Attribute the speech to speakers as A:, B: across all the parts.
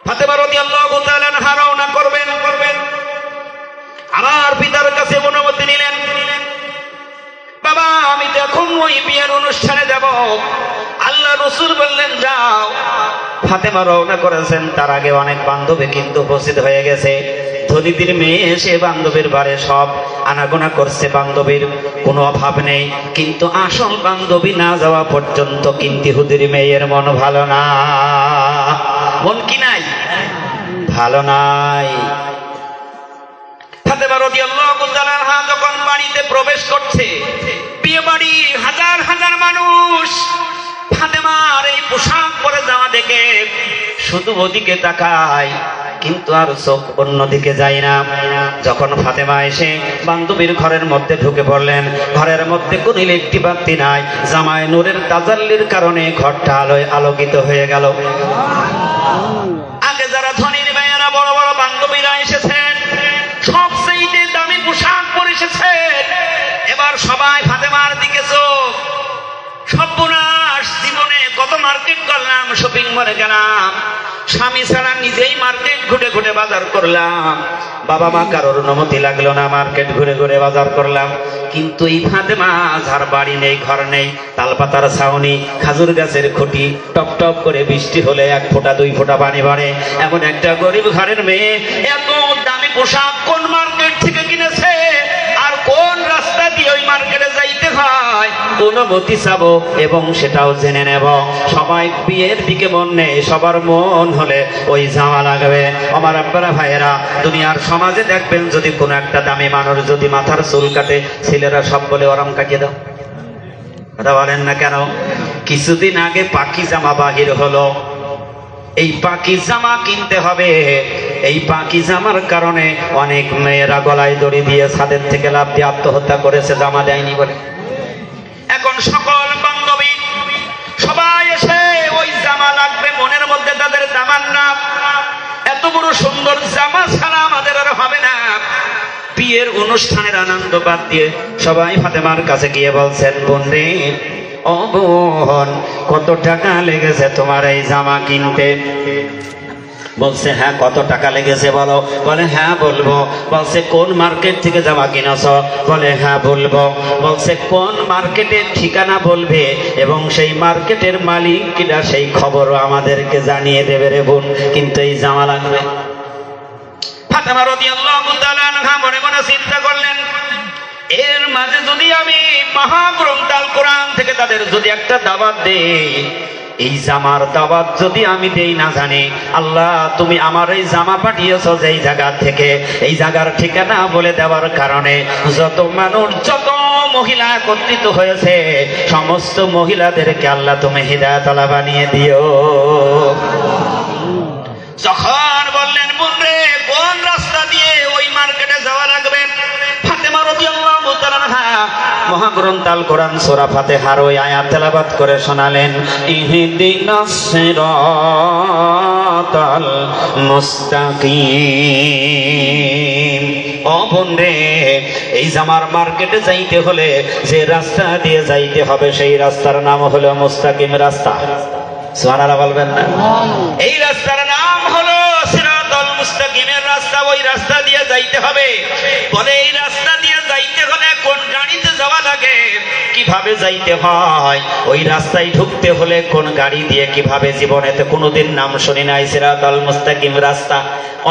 A: ফাতেমা রাদিয়াল্লাহু তাআলা আনহা রওনা করবেন। আমার পিতার কাছে অনুমতি নিলেন, বাবা আমি তো এখন ওই বিয়ের অনুষ্ঠানে যাব। আল্লাহ রাসূল বললেন যাও। ফাতেমা রওনা করেছেন, তার আগে অনেক বান্ধবী কিন্তু উপস্থিত হয়ে গেছে। ধনীদের মেয়ে এসে বান্ধবীর বাড়ি সব আনাগোনা করছে, বান্ধবীর কোনো অভাব নেই, কিন্তু আসল বান্ধবী না যাওয়া পর্যন্ত কিন্তু হুদির মেয়ের মন ভালো না। মন কি নাই? ভালো নাই। ফাতেমা রাদিয়াল্লাহু তাআলা আনহা যখন বাড়িতে প্রবেশ করছে, বিয়ে বাড়ি, হাজার হাজার মানুষ, ফাতেমার এই পোশাক পরে যাওয়া দেখে শুধু ওদিকে তাকায়, কিন্তু আর চোখ অন্যদিকে যায় না। যখন ফাতেমা এসে বান্ধবীর ঘরের মধ্যে ঢুকে পড়লেন, ঘরের মধ্যে কোনো ইলেকট্রিক বাতি নাই, জামায় নূরের তাজাল্লির কারণে ঘরটা আলোয় আলোকিত হয়ে গেল। আগে যারা ধনীর মেয়েরা বড় বড় বান্ধবীরা এসেছেন, সবচেয়ে দামি পোশাক পরে এসেছেন, এবার সবাই ফাতেমার দিকে চোখ। সর্বনাশ, জীবনে কত মার্কেট করলাম, শপিং মলে গেলাম, স্বামী ছাড়া নিজেই মার্কেট ঘুরে ঘুরে বাজার করলাম, বাবা মা কারোর অনুমতি লাগলো না, মার্কেট ঘুরে ঘুরে বাজার করলাম, কিন্তু এই ফাতেমা যার বাড়ি নেই, ঘর নেই, তালপাতার ছাউনি, খাজুর গাছের খুঁটি, টপ টপ করে বৃষ্টি হলে 1 ফোঁটা 2 ফোঁটা পানি পড়ে, এমন একটা গরিব ঘরের মেয়ে এত দামি পোশাক কোন মার্কেট থেকে কিনেছে, আর কোন রাস্তা দিয়ে ওই মার্কেটে যাইতে হয় অনুমতি চাবো এবং সেটাও জেনে নেব। সবাই বিয়ের দিকে মন নেই, সবার মন হলে ওই জামা লাগবে। আমার আব্বারা ভাইয়েরা, দুনিয়ার সমাজে দেখবেন যদি কোনো একটা দামি মানুষ যদি মাথার চুল কাটে, ছেলেরা সব বলে ওরম কাটিয়ে দাও। কথা বলেন না কেন? কিছুদিন আগে পাকি জামা বাহির হলো, এই পাকি জামা কিনতে হবে। এই পাকি জামার কারণে অনেক মেয়েরা গলায় দড়ি দিয়ে ছাদের থেকে লাফ দিয়ে আত্মহত্যা করেছে, জামা দেয়নি বলে। এখন সকল বান্ধবী সবাই এসে ওই জামা লাগবে, মনের মধ্যে তাদের দামান না, এত বড় সুন্দর জামা ছাড়া আমাদের আর হবে না। বিয়ের অনুষ্ঠানের আনন্দ বাদ দিয়ে সবাই ফাতেমার কাছে গিয়ে বলছেন, বোন রে, ও বোন, কত টাকা লেগেছে তোমার এই জামা কিনতে? বলছে হ্যাঁ, কত টাকা লেগেছে বলো। বলে হ্যাঁ বলবো। বলছে কোন মার্কেট থেকে জামা কিনেছ? বলে হ্যাঁ বলবো। বলছে কোন মার্কেটের ঠিকানা বলবে এবং সেই মার্কেটের মালিক কিনা সেই খবরও আমাদেরকে জানিয়ে দেবে রে বোন, কিন্তু এই জামা লাগবে। ফাতেমা রাদিয়াল্লাহু তাআলা আনহা মনে মনে চিন্তা করলেন, এর মাঝে যদি আমি মহাগ্রন্থ আল কোরআন থেকে তাদের যদি একটা দাওয়াত দেই, এই জামার দাওয়াত যদি আমি দেই না জানি, আল্লাহ তুমি আমার এই জামা পাঠিয়েছো যেই জায়গা থেকে, এই জায়গার ঠিকানা বলে দেওয়ার কারণে যত মানুষ, যত মহিলা একত্রিত হয়েছে, সমস্ত মহিলাদেরকে আল্লাহ তুমি হিদায়াতওয়ালা বানিয়ে দিও। যখন বললেন, বোন রে, কোন রাস্তা দিয়ে ওই মার্কেটে যাওয়া লাগবে, ফাতেমা রাদিয়াল্লাহু তাআলা আনহা মহাগ্রন্থ আল কোরআন সূরা ফাতিহার ওই আয়াত তেলাওয়াত করে শোনালেন, ইহদিনাস সিরাতাল মুস্তাকিম। ও বোন রে, এই জামার মার্কেটে যাইতে হলে যে রাস্তা দিয়ে যাইতে হবে সেই রাস্তার নাম হলো মুস্তাকিম রাস্তা। সুবহানাল্লাহ বলবেন না? এই রাস্তার নাম হলো সিরাতাল মুস্তাকিমের রাস্তা, ওই রাস্তা দিয়ে যাইতে হবে। বলে এই রাস্তা দিয়ে যাইতে হলে কোন গাড়িতে যাওয়া লাগে, কিভাবে যাইতে হয়, ওই রাস্তায় ঢুকতে হলে কোন গাড়ি দিয়ে কিভাবে, জীবনেতে কোনোদিন নাম শুনি নাই সিরাতাল মুস্তাকিম রাস্তা।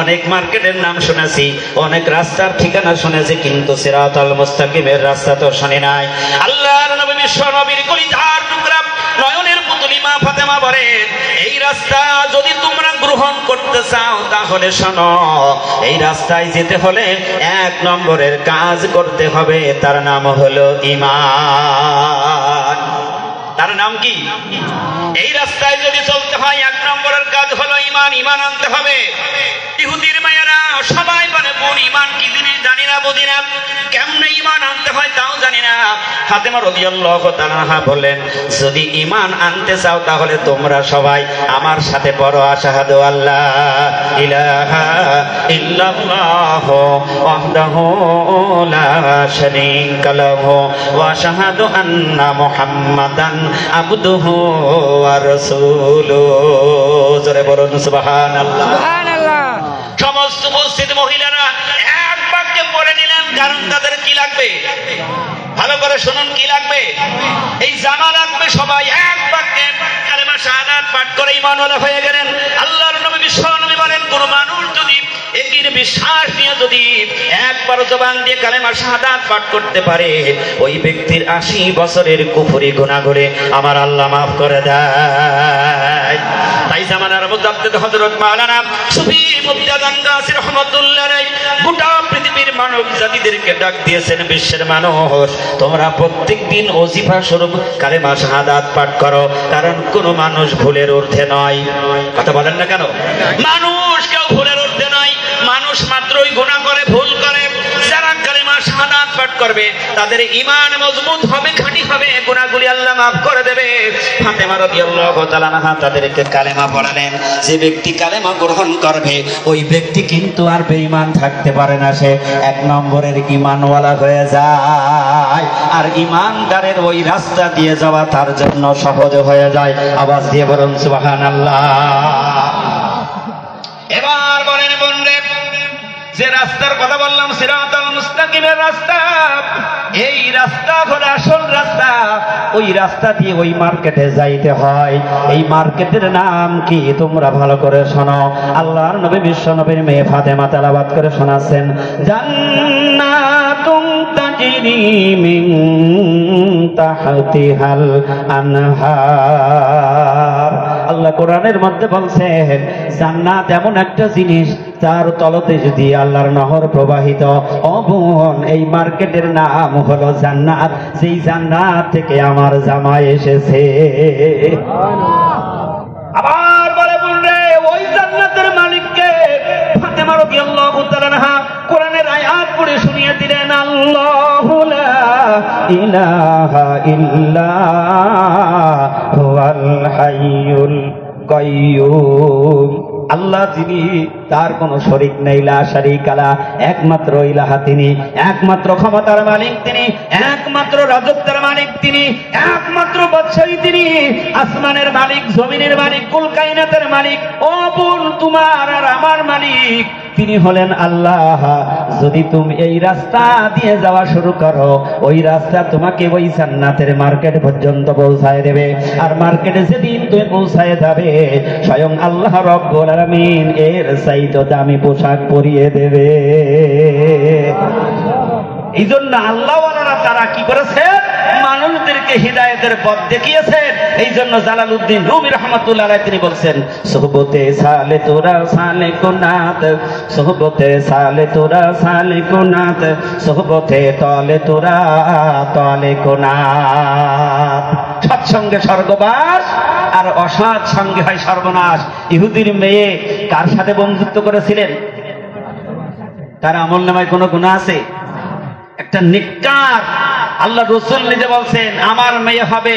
A: অনেক মার্কেটের নাম শুনেছি, অনেক রাস্তার ঠিকানা শুনেছি, কিন্তু সিরাতাল মুস্তাকিমের রাস্তা তো শুনি নাই। আল্লাহর নবী বিশ্ব নবীর কলিজার টুকরা নয়নের পুতুলি মা ফাতেমা বলেন, এই রাস্তা যদি তোমরা গ্রহণ করতে চাও তাহলে শোনো, এই রাস্তায় যেতে হলে 1 নম্বরের কাজ করতে হবে, তার নাম হলো ঈমান। তার নাম কি? এই রাস্তায় যদি চলতে হয় 1 নম্বরের কাজ হলো ঈমান, ঈমান আনতে হবে। ইহুদির মায়েরা সবাই বলে, বোন ঈমান কি জিনিস জানি না, বুঝি না, কেমনে ঈমান আনতে হয় তাও জানি না। ফাতেমা রাদিয়াল্লাহু তাআলা আনহা বললেন, যদি ঈমান আনতে চাও তাহলে তোমরা সবাই আমার সাথে পড়ো, আশহাদু আল্লা ইলাহা ইল্লাল্লাহু ওয়াহদাহু লা শারীকা লাহু ওয়া আশহাদু আন্না মুহাম্মাদান আবদুহু ওয়া রাসূলুহু। জোরে বলুন সুবহানাল্লাহ।
B: সুবহানাল্লাহ।
A: সমস্ত উপস্থিত মহিলারা এক বাক্যে পড়ে নিলেন, কারণ তাদের কি লাগবে? ভালো করে শুনুন, কি লাগবে? এই জামা লাগবে। সবাই এক বাক্যে কালেমা শাহাদাত পাঠ করে ঈমানওয়ালা হয়ে গেলেন। আল্লাহর নবী বিশ্ব নবী বলেন, কোন মানুষ যদি একির বিশ্বাস নিয়ে যদি একবার জবান দিয়ে কালেমা শাহাদাত পাঠ করতে পারে, ওই ব্যক্তির 80 বছরের কুফরি গুনাহ করে আমার আল্লাহ মাফ করে দেয়। তাই জামানার মুজাদ্দিদ হযরত মাওলানা সুফি মুফতি গাসি রাহমাতুল্লাহ আলাইহি গোটা পৃথিবীর মানব জাতিদেরকে ডাক দিয়েছেন, বিশ্বের মানুষ তোমরা প্রত্যেকদিন ওজিফা স্বরূপ কালেমা শাহাদাত পাঠ করো, কারণ কোন মানুষ ভুলের ঊর্ধ্বে নয়। কথা বলেন না কেন? মানুষ কেউ ভুলের ঊর্ধ্বে নয়। মানুষ মাত্রই গুনাহ করে, ভুল করে। যারা কালেমা শাহাদাত পাঠ করবে তাদের ঈমান মজবুত হবে, খাঁটি হবে, গুনাহগুলি আল্লাহ মাফ করে দেবে। ফাতেমা রাদিয়াল্লাহু তাআলা আনহা তাদেরকে কালেমা পড়ালেন। যে ব্যক্তি কালেমা গ্রহণ করবে ওই ব্যক্তি কিন্তু আর বেঈমান থাকতে পারে না, সে এক নম্বরের ঈমানওয়ালা হয়ে যায়। আর ঈমানদারের ওই রাস্তা দিয়ে যাওয়া তার জন্য সহজ হয়ে যায়। আওয়াজ দিয়ে বলুন সুবহানাল্লাহ। এবার বলেন বন্ধে, যে রাস্তার কথা বললাম সিরাতাল মুস্তাকিমের রাস্তা, এই রাস্তা হলো আসল রাস্তা। ওই রাস্তা দিয়ে ওই মার্কেটে যাইতে হয়। এই মার্কেটের নাম কি তোমরা ভালো করে শোনো। আল্লাহর নবী বিশ্ব নবীর মেয়ে ফাতেমা তেলাওয়াত করে শোনাচ্ছেন, জান্নাতুন তাজরি মিন তাহতিহাল আনহার। আল্লাহ কোরআনের মধ্যে বলছেন, জান্নাত এমন একটা জিনিস তার তলদেশ দিয়ে আল্লাহর নহর প্রবাহিত। ও বোন, এই মার্কেটের নাম হলো জান্নাত, যেই জান্নাত থেকে আমার জামাই এসেছে। আবার বলে বোন রে, ওই জান্নাতের মালিককে? ফাতেমা রাদিয়াল্লাহু তাআলা আনহা কোরআনের আয়াত পড়ে শুনিয়ে দিলেন, আল্লাহু লা ইলাহা ইল্লা হুয়াল হাইয়ুল কাইয়্যুম। আল্লাহ যিনি, তার কোন শরীক নেই, লা শারীকা লা, একমাত্র ইলাহা তিনি, একমাত্র ক্ষমতার মালিক তিনি, একমাত্র রাজত্বের মালিক তিনি, একমাত্র বাদশাহী তিনি, আসমানের মালিক, জমিনের মালিক, কুল কায়নাতের মালিক। ও বোন, তোমার আর আমার মালিক তিনি হলেন আল্লাহ। যদি তুমি এই রাস্তা দিয়ে যাওয়া শুরু করো, ওই রাস্তা তোমাকে ওই জান্নাতের মার্কেট পর্যন্ত পৌঁছায় দেবে। আর মার্কেটে যেদিন তুমি পৌঁছায় যাবে, স্বয়ং আল্লাহ রব্বুল আলামিন এর চাইতে দামি পোশাক পরিয়ে দেবে। এই জন্য আল্লাহওয়ালারা তারা কি করেছে? মানুষদেরকে হিদায়াতের পথ দেখিয়েছেন। এই জন্য জালালউদ্দিন রুমি রাহমাতুল্লাহ আলাইহি তিনি বলছেন, সোহবতে সালে তোরা সালে কোনাত, সোহবতে সালে তোরা সালে কোনাত, সোহবতে তলে তোরা তলে কোনাত। সৎসঙ্গে স্বর্গবাস আর অসৎ সঙ্গে হয় সর্বনাশ। ইহুদির মেয়ে কার সাথে বন্ধুত্ব করেছিলেন? তার আমল নামায় কোনো গুনাহ আছে? একটা নেককার। আল্লাহ রাসূল নিজে বলছেন, আমার মেয়ে হবে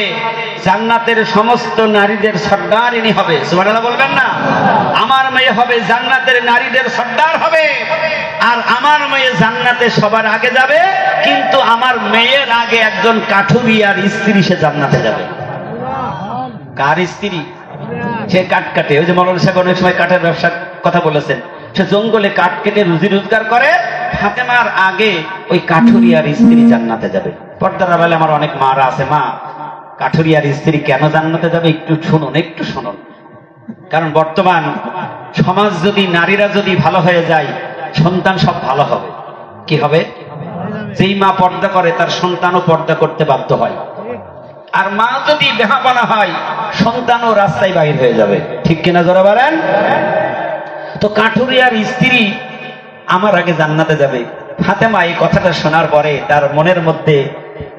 A: জান্নাতের সমস্ত নারীদের সর্দারিনী হবে। সুবহানাল্লাহ বলবেন না? আমার মেয়ে হবে জান্নাতের নারীদের সর্দার হবে। আর আমার মেয়ে জান্নাতে সবার আগে যাবে, কিন্তু আমার মেয়ের আগে একজন কাঠুরিয়ার স্ত্রী সে জান্নাতে যাবে। কার স্ত্রী? সে কাঠ কাটে। ওই যে মৌলানা সাহেব অনেক সময় কাঠের ব্যবসার কথা বলেছেন, সে জঙ্গলে কাঠ কেটে রুজি রোজগার করে। ফাতেমার আগে ওই কাঠুরিয়ার স্ত্রী জান্নাতে যাবে। পর্দার আড়ালে আমার অনেক মারা আছে, মা কাঠুরিয়ার স্ত্রী কেন জান্নাতে যাবে একটু শুনুন, একটু শুনুন। কারণ বর্তমান সমাজ যদি, নারীরা যদি ভালো হয়ে যায়, সন্তান সব ভালো হবে। কি হবে? যেই মা পর্দা করে তার সন্তানও পর্দা করতে বাধ্য হয়। আর মা যদি বেহাপানা হয়, সন্তানও রাস্তায় বাইর হয়ে যাবে। ঠিক কিনা জোরে বলেন? তো কাঠুরিয়ার স্ত্রী আমার আগে জান্নাতে যাবে। ফাতেমা এই কথাটা শোনার পরে তার মনের মধ্যে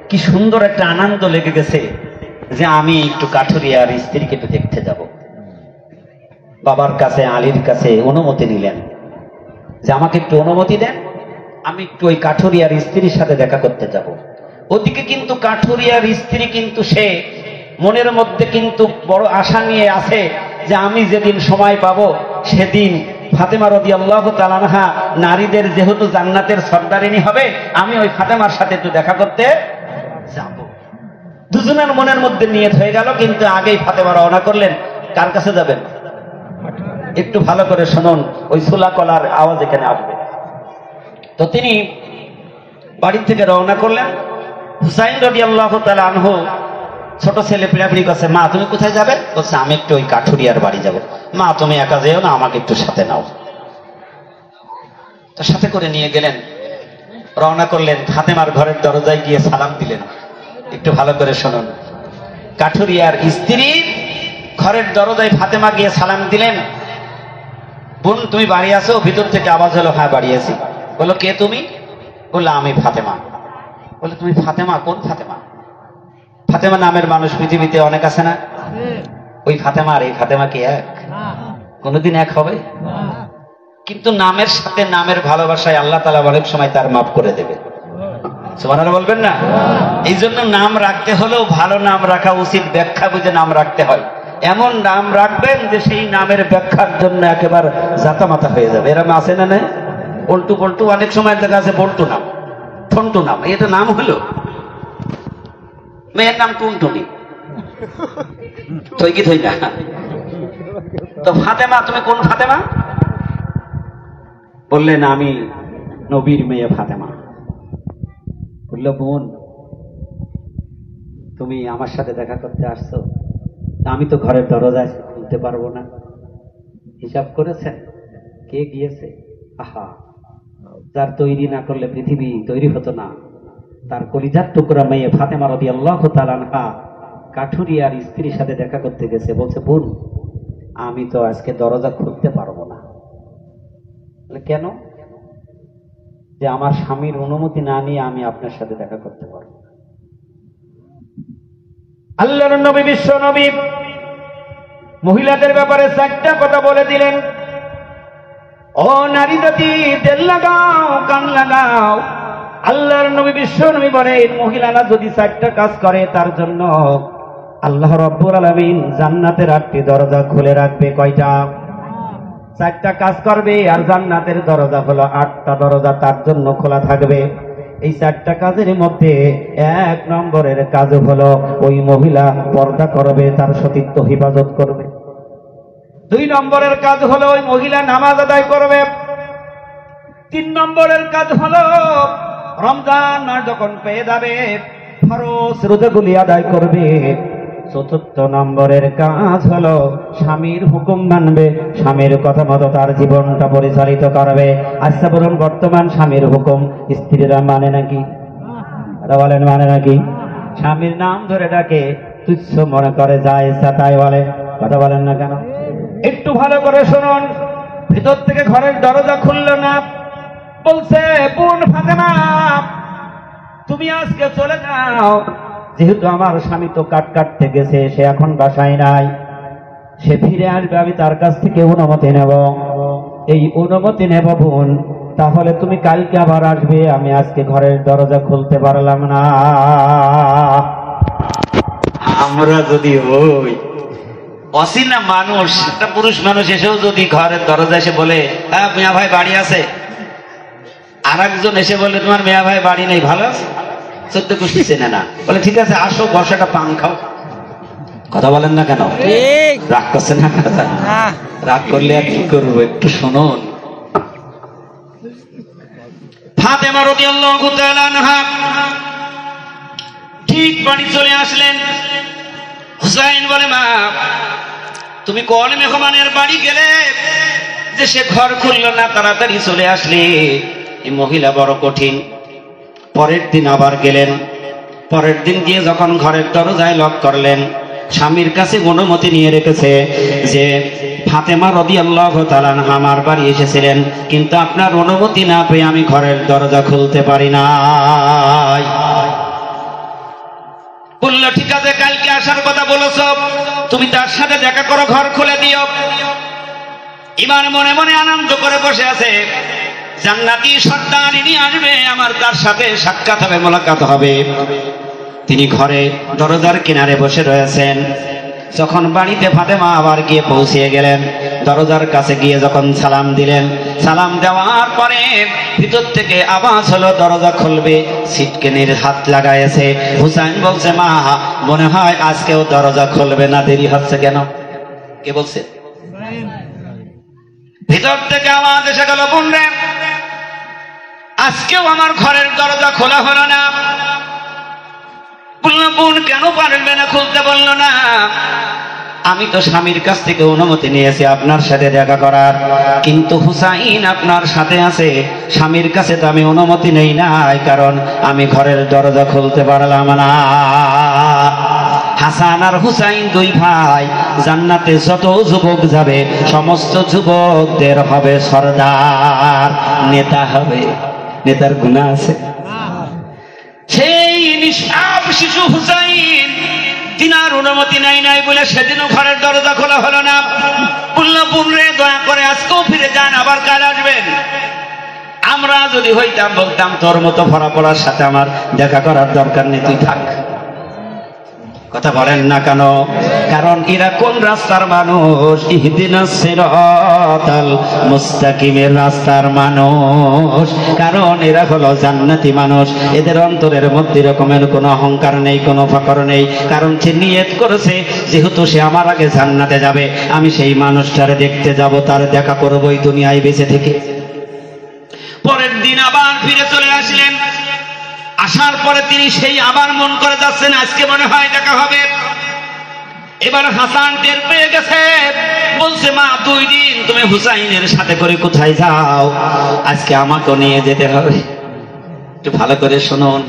A: কি সুন্দর একটা আনন্দ লেগে গেছে যে আমি একটু কাঠুরিয়ার স্ত্রীকে একটু দেখতে যাব। বাবার কাছে, আলীর কাছে অনুমতি নিলেন যে আমাকে একটু অনুমতি দেন, আমি একটু ওই কাঠুরিয়ার স্ত্রীর সাথে দেখা করতে যাব। ওদিকে কিন্তু কাঠুরিয়ার স্ত্রী কিন্তু সে মনের মধ্যে কিন্তু বড় আশা নিয়ে আছে যে আমি যেদিন সময় পাবো সেদিন ফাতেমা রাদিয়াল্লাহু তাআলা আনহা নারীদের যেহেতু জান্নাতের সর্দারিনী হবে, আমি ওই ফাতেমার সাথে একটু দেখা করতে যাব। দুজনের মনের মধ্যে নিয়ত হয়ে গেল, কিন্তু আগেই ফাতেমা রওনা করলেন। কার কাছে যাবেন? একটু ভালো করে শুনুন, ওই সুলা কলার আওয়াজ এখানে আসবে। তো তিনি বাড়ি থেকে রওনা করলেন। হুসাইন রাদিয়াল্লাহু তাআলা আনহু ছোট ছেলে পিড়াপিড়ি করছে, মা তুমি কোথায় যাবে? বলছে আমি একটু ওই কাঠুরিয়ার বাড়ি যাব। মা তুমি একা যেও না, আমাকে একটু সাথে নাও। তো সাথে করে নিয়ে গেলেন, রওনা করলেন। ফাতেমার ঘরের দরজায় গিয়ে সালাম দিলেন। একটু ভালো করে শুনুন, কাঠুরিয়ার স্ত্রী ঘরের দরজায় ফাতেমা গিয়ে সালাম দিলেন। বোন তুমি বাড়ি আছো? ভিতর থেকে আওয়াজ হলো, হ্যাঁ বাড়ি আছি। বললো কে তুমি? বললো আমি ফাতেমা। বললো তুমি ফাতেমা? কোন ফাতেমা? ফাতেমা নামের মানুষ পৃথিবীতে অনেক আছে না? ওই ফাতেমা আর এই ফাতেমা কি এক? কোনদিন এক হবে? কিন্তু নামের সাথে নামের ভালোবাসায় আল্লাহ তাআলা অনেক সময় তার মাফ করে দেবে। সুবহানাল্লাহ বলবেন না? এই জন্য নাম রাখতে হলেও ভালো নাম রাখা উচিত, ব্যাখ্যা বুঝে নাম রাখতে হয়। এমন নাম রাখবেন যে সেই নামের ব্যাখ্যার জন্য একেবারে জাতামাতা হয়ে যাবে। এরকম আছে না? নাই পল্টু পল্টু অনেক সময় দেখা আছে বল্টু নাম, ঠন্টু নাম, এটা নাম হলো। মেয়ের নাম টুনটুনি, থই কি থই না। তো ফাতেমা তুমি কোন ফাতেমা? বললেন আমি নবীর মেয়ে ফাতেমা। বলল বোন তুমি আমার সাথে দেখা করতে আসছো, আমি তো ঘরের দরজা খুলতে পারবো না। হিসাব করেছেন কে গিয়েছে? আহা, যার তৈরি না করলে পৃথিবী তৈরি হতো না, তার কলিজার টুকরা মেয়ে ফাতেমা রাদিয়াল্লাহু তাআলা আনহা কাঠুরিয়ার স্ত্রীর সাথে দেখা করতে গেছে। বলছে বোন আমি তো আজকে দরজা খুলতে পারবো না। কেন? যে আমার স্বামীর অনুমতি না নিয়ে আমি আপনার সাথে দেখা করতে পারবো না। আল্লাহর নবী বিশ্ব নবী মহিলাদের ব্যাপারে চারটা কথা বলে দিলেন। ও নারী জাতি, তেল লাগাও, কান লাগাও। আল্লাহর নবী বিশ্ব নবী বলেন মহিলারা যদি চারটা কাজ করে তার জন্য আল্লাহ রাব্বুল আলামিন জান্নাতের 8টি দরজা খুলে রাখবে। কয়টা? 4টা কাজ করবে, আর জান্নাতের দরজা হলো 8টা দরজা তার জন্য খোলা থাকবে। এই 4টা কাজের মধ্যে 1 নম্বরের কাজ হলো ওই মহিলা পর্দা করবে, তার সতীত্ব হেফাজত করবে। 2 নম্বরের কাজ হলো ওই মহিলা নামাজ আদায় করবে। 3 নম্বরের কাজ হলো রমজান মাস যখন পেয়ে যাবে ফরজ রোজাগুলি আদায় করবে। 4র্থ নম্বরের কাজ হলো স্বামীর হুকুম মানবে, স্বামীর কথা মতো তার জীবনটা পরিচালিত করবে। আচ্ছা বলুন, বর্তমান স্বামীর হুকুম স্ত্রীরা মানে নাকি? বলেন মানে নাকি? স্বামীর নাম ধরে ডাকে, তুচ্ছ মনে করে, যায় ইচ্ছা তাই বলে। কথা বলেন না কেন? একটু ভালো করে শুনুন। ভিতর থেকে ঘরের দরজা খুলল না, বলছে বোন ফাতেমা তুমি আজকে চলে যাও, যেহেতু আমার স্বামী তো কাট কাটতে গেছে, সে এখন বাসায় নাই, সে ফিরে আসবে, আমি তার কাছ থেকে অনুমতি নেব। এই অনুমতি নেব বোন, তাহলে তুমি কালকে আবার আসবে, আমি আজকে ঘরের দরজা খুলতে পারলাম না। আমরা যদি হই অচিনা মানুষ, একটা পুরুষ মানুষ এসেও যদি ঘরের দরজা এসে বলে হ্যাঁ মিয়া ভাই বাড়ি আছে, আর একজন এসে বলে তোমার মিয়া ভাই বাড়ি নেই, ভালো আছে, 14 কুষ্টি চেনে না, বলে ঠিক আছে আসো, বসাটা পান খাও। কথা বলেন না কেন? রাগ করছে না? রাগ করলে আর কি করবো, একটু শুনুন। ফাতেমা রাদিয়াল্লাহু তাআলা আনহা ঠিক বাড়ি চলে আসলেন। হুসাইন বলে মা তুমি কোন মেহমানের বাড়ি গেলে যে সে ঘর খুলল না, তাড়াতাড়ি চলে আসলে? এই মহিলা বড় কঠিন। পরের দিন আবার গেলেন। পরের দিন গিয়ে যখন ঘরের দরজায় লক করলেন, স্বামীর কাছে অনুমতি নিয়ে রেখেছে যে ফাতেমা রাদিয়াল্লাহু তাআলা আনহা আমার বাড়ি এসেছিলেন, কিন্তু আপনার অনুমতি না পেয়ে আমি ঘরের দরজা খুলতে পারি না। বলল ঠিক আছে, কালকে আসার কথা বলেছ, তুমি তার সাথে দেখা করো, ঘর খুলে দিও। ইমান মনে মনে আনন্দ করে বসে আছে, জান্নাতি সর্দারিনী আসবে, আমার তার সাথে সাক্ষাৎ হবে, মোলাকাত হবে। তিনি ঘরে দরজার কিনারে বসে রয়েছেন।
B: যখন বাড়িতে ফাতেমা আবার গিয়ে পৌঁছে গেলেন, দরজার কাছে গিয়ে যখন সালাম দিলেন, সালাম দেওয়ার পরে ভিতর থেকে আওয়াজ হলো দরজা খুলবে, সিটকেনির হাত লাগাইছে। হুসাইন বলছে, মা মনে হয় আজকেও দরজা খুলবে না, দেরি হচ্ছে কেন? কে বলছে? ভিতর থেকে আওয়াজ এসে গেল, বোন রে, আজকেও আমার ঘরের দরজা খোলা হলো না। বললাম, বোন কেন পারবে না খুলতে? বললো, না আমি তো স্বামীর কাছ থেকে অনুমতি নিয়েছি আপনার সাথে দেখা করার, কিন্তু হুসাইন আপনার সাথে আছে, স্বামীর কাছে তো আমি অনুমতি নেই নাই, কারণ আমি ঘরের দরজা খুলতে পারলাম না। হাসান আর হুসাইন দুই ভাই, জান্নাতে যত যুবক যাবে সমস্ত যুবকদের হবে সরদার, নেতা হবে। নেতার গুনাহ আছে? সেই নিষ্পাপ শিশু হুসাইন তিনার অনুমতি নাই বলে সেদিনও ঘরের দরজা খোলা হলো না। বললো, বোন রে, দয়া করে আজকেও ফিরে যান, আবার কাল আসবেন। আমরা যদি হইতাম বলতাম, তোর মতো ফরাপড়ার সাথে আমার দেখা করার দরকার নেই, তুই থাক। কথা বলেন না কেন? কারণ এরা কোন রাস্তার মানুষ? ইহদিনাস সিরাতাল মুস্তাকিমের রাস্তার মানুষ। কারণ এরা হলো জান্নাতি মানুষ। এদের অন্তরের মধ্যে এরকমের কোনো অহংকার নেই, কোনো ফকর নেই। কারণ সে নিয়ত করেছে, যেহেতু সে আমার আগে জান্নাতে যাবে, আমি সেই মানুষটারে দেখতে যাব, তার দেখা করবো এই দুনিয়ায় বেঁচে থেকে। পরের দিন আবার ফিরে চলে আসলেন। আসার পরে তিনি সেই আবার মন করে যাচ্ছেন, আজকে মনে হয় দেখা হবে। এবার হাসান টের পেয়ে গেছে, বলছে, মা 2 দিন তুমি হুসাইনের সাথে করে কোথায় যাও? আজকে আমাকে নিয়ে যেতে হবে। একটু ভালো করে শুনুন।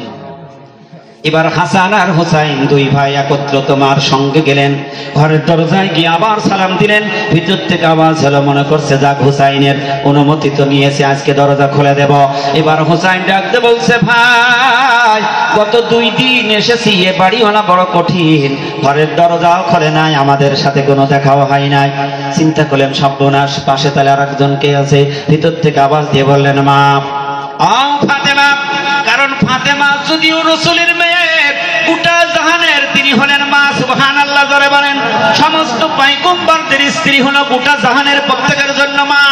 B: এবার হাসান আর হুসাইন দুই ভাই একত্র তোমার সঙ্গে গেলেন, ঘরের দরজায় গিয়ে আবার সালাম দিলেন। ভিতর থেকে আওয়াজ হলো, মনে করছে যাক হুসাইনের অনুমতি তো নিয়েছে, আজকে দরজা খুলে দেব। এবার হুসাইন ডাকতে বলছে, ভাই গত 2 দিন এসেছি, এ বাড়িওয়ালা বড় কঠিন, ঘরের দরজাও খোলে নাই, আমাদের সাথে কোনো দেখাও হয় নাই। চিন্তা করলেন সর্বনাশ, পাশে তাহলে আর একজন কে আছে। ভিতর থেকে আওয়াজ দিয়ে বললেন, মা ফাতেমা। কারণ ফাতেমা যদিও রাসূলের মেয়ে, গোটা জাহানের তিনি হলেন মা। সুবহানাল্লাহ জোরে বলেন। সমস্ত পয়গম্বরদের স্ত্রী হলো গোটা জাহানের প্রত্যেকের জন্য মা।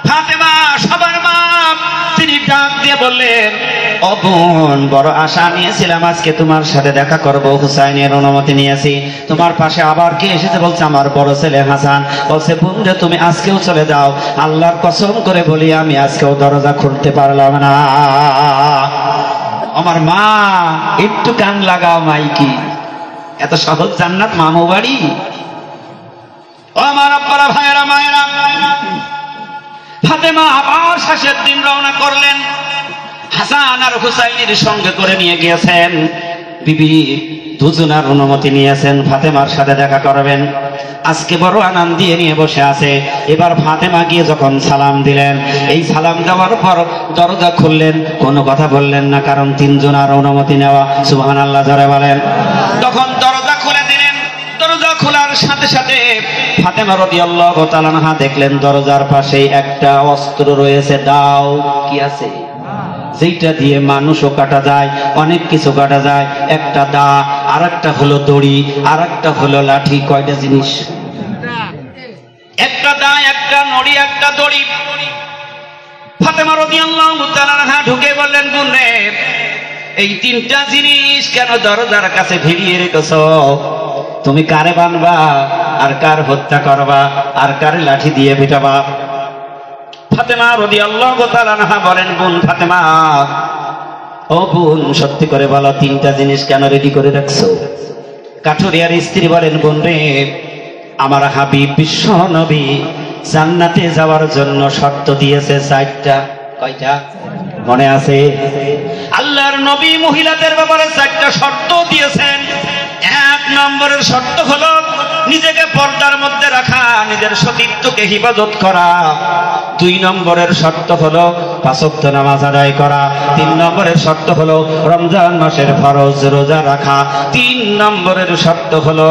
B: ফাতেমা সবার মা। তিনি ডাক দিয়ে বললেন, ও বোন, বড় আশা নিয়েছিলাম আজকে তোমার সাথে দেখা করব, হুসাইনের অনুমতি নিয়েছি। তোমার পাশে আবার কে এসেছে? বলছে, আমার বড় ছেলে হাসান। বলছে, বোন রে, তুমি আজকেও চলে যাও, আল্লাহর কসম করে বলি আমি আজকেও দরজা খুলতে পারলাম না। আমার মা, একটু কান লাগাও মাইকি, এত সহজ জান্নাত মামু বাড়ি? ও আমার আব্বারা, ভাইয়েরা, মায়েরা, ফাতেমা আবার শেষের দিন রওনা করলেন। হাসান আর হুসাইনের সঙ্গে করে নিয়ে গিয়েছেন। বিবি দুজনার অনুমতি নিয়েছেন, ফাতেমার সাথে দেখা করবেন। আজকে বড় আনন্দ দিয়ে নিয়ে বসে আছে। এবার ফাতেমা গিয়ে যখন সালাম দিলেন, এই সালাম দেওয়ার পর দরজা খুললেন, কোনো কথা বললেন না, কারণ 3 জনের অনুমতি নেওয়া। সুবহানাল্লাহ জোরে বলেন। তখন দরজা খুলে দিলেন। দরজা খোলার সাথে সাথে ফাতেমা রাদিয়াল্লাহু তাআলা আনহা দেখলেন দরজার পাশে একটা অস্ত্র রয়েছে, দাও। কি আছে? যেটা দিয়ে মানুষও কাটা যায়, অনেক কিছু কাটা যায়। একটা দা, আর একটা হলো দড়ি, আর একটা হলো লাঠি। কয়টা জিনিস? একটা দা, একটা নড়ি, একটা দড়ি। ফাতেমা রাদিয়াল্লাহু তাআলা আনহা ঢুকে বললেন, বোন রে, এই 3টা জিনিস কেন দরজার কাছে ভিড়িয়ে রেখেছো? তুমি কারে বানবা, আর কার হত্যা করবা, আর কারে লাঠি দিয়ে পিটাবা? ফাতেমা রাদিয়াল্লাহু তাআলা আনহা বলেন, বোন ফাতেমা, ও বোন, সত্যি করে বলো 3টা জিনিস কেন রেডি করে রাখছো? কাঠুরিয়ার স্ত্রী বলেন, বোন রে, আমার হাবিব বিশ্ব নবী জান্নাতে যাওয়ার জন্য শর্ত দিয়েছে 4টা। কয়টা মনে আছে? আল্লাহর নবী মহিলাদের ব্যাপারে 4টা শর্ত দিয়েছেন। 1 নম্বরের শর্ত হলো নিজেকে পর্দার মধ্যে রাখা, নিজের সতীত্বকে হিফাজত করা। 2 নম্বরের শর্ত হলো 5 ওয়াক্ত নামাজ আদায় করা। 3 নম্বরের শর্ত হলো রমজান মাসের ফরজ রোজা রাখা। 3 নম্বরের শর্ত হলো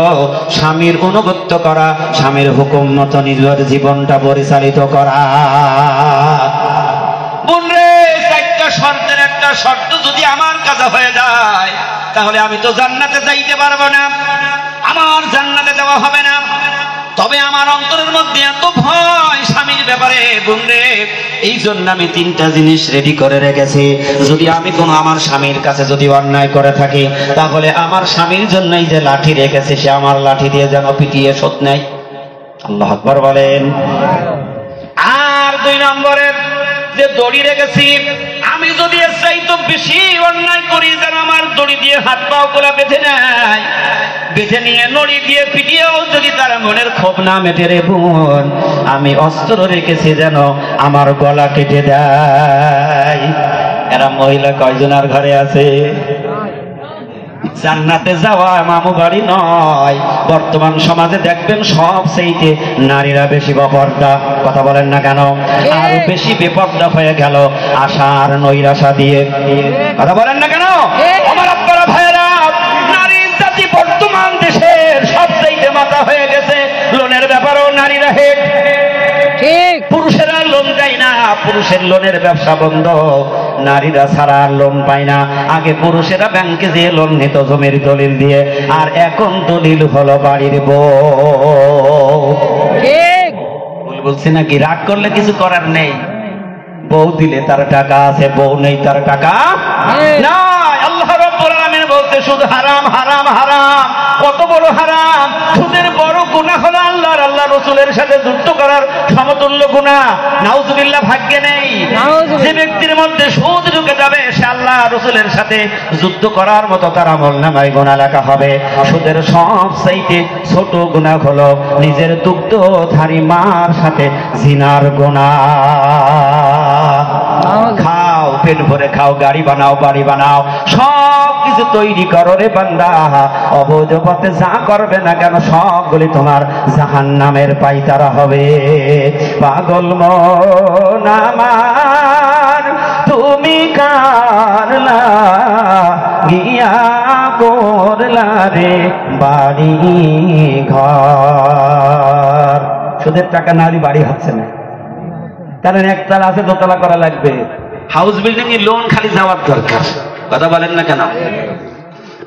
B: স্বামীর অনুগত্য করা, স্বামীর হুকুম মতো নিজের জীবনটা পরিচালিত করা। বোনরে, 4টা শর্তের একটা শর্ত যদি আমার কাছে হয়ে যায়, তাহলে আমি তো জান্নাতে যাইতে পারবো না।
A: আমার জান্নাতে দেওয়া হবে না। তবে আমার অন্তরের মধ্যে এত ভয় স্বামীর ব্যাপারে বন্ধে, এই জন্য আমি 3টা জিনিস রেডি করে রেখেছি। যদি আমি কোনো আমার স্বামীর কাছে যদি অন্যায় করে থাকি, তাহলে আমার স্বামীর জন্যই যে লাঠি রেখেছে, সে আমার লাঠি দিয়ে যেন পিটিয়ে শোধ নেয়। আল্লাহু আকবার বলেন। আর 2 নম্বরের যে দড়ি রেখেছি, আমি যদি এর চাইতে বেশি অন্যায় করি, যেন আমার দড়ি দিয়ে হাত পাও গুলা বেঁধে নেয়, বেঁধে নিয়ে নড়ি দিয়ে পিটিয়েও যদি তার মনের ক্ষোভ না মেটে রে বোন, আমি অস্ত্র রেখেছি যেন আমার গলা কেটে দেয়। এরা মহিলা কয়জনের ঘরে আছে? জান্নাতে যাওয়া মামু বাড়ি নয়। বর্তমান সমাজে দেখবেন সবচেয়ে নারীরা বেশি বেপর্দা। কথা বলেন না কেন? আর বেশি বেপর্দা হয়ে গেল আশার নৈরাশা দিয়ে। কথা বলেন না কেন? আমার আব্বারা ভাইয়েরা, নারীর জাতি বর্তমান দেশের সবচেয়ে মাথা হয়ে গেছে। লোনের ব্যাপারেও নারীরা হেড। ঠিক, পুরুষেরা লোন দেয় না, পুরুষের লোনের ব্যবসা বন্ধ। নারীরা ছাড়া আর লোন পায় না। আগে পুরুষেরা ব্যাংকে যেয়ে লোন নিত জমির দলিল দিয়ে, আর এখন দলিল হলো বাড়ির বউ। ঠিক বলছি নাকি? রাগ করলে কিছু করার নেই। বউ দিলে তার টাকা আছে, বউ নেই তার টাকা না। আল্লাহ রাব্বুল আলামিন বলতে সুদ হারাম হারাম হারাম। কত বড় হারাম! সুদের বড় গুনাহ হলো আল্লাহ রাসূলের সাথে যুদ্ধ করার সমতুল্য গুনাহ। নাউজুবিল্লাহ, ভাগ্যে নেই যে ব্যক্তির মধ্যে সুদ ঢুকে যাবে, সে আল্লাহ রাসূলের সাথে যুদ্ধ করার মতো তার আমলনামায় গুনাহ লেখা হবে। সুদের সবচেয়ে ছোট গুনাহ হলো নিজের দুগ্ধধারী মার সাথে জিনার গুনাহ। খাও, পেট ভরে খাও, গাড়ি বানাও, বাড়ি বানাও, সব কিছু তৈরি করো রে বান্দা। অবৈধ পথে যা করবে না কেন, সবগুলি তোমার জাহান্নামের পাইতারা হবে। পাগল মন আমার তুমি কারলা গিয়া করলা রে বাড়ি ঘর। সুদের টাকা নারী বাড়ি হচ্ছে না, কারণ একতলা আছে, দোতলা করা লাগবে। হাউস বিল্ডিং এ লোন খালি যাওয়ার দরকার। কথা বলেন না কেন?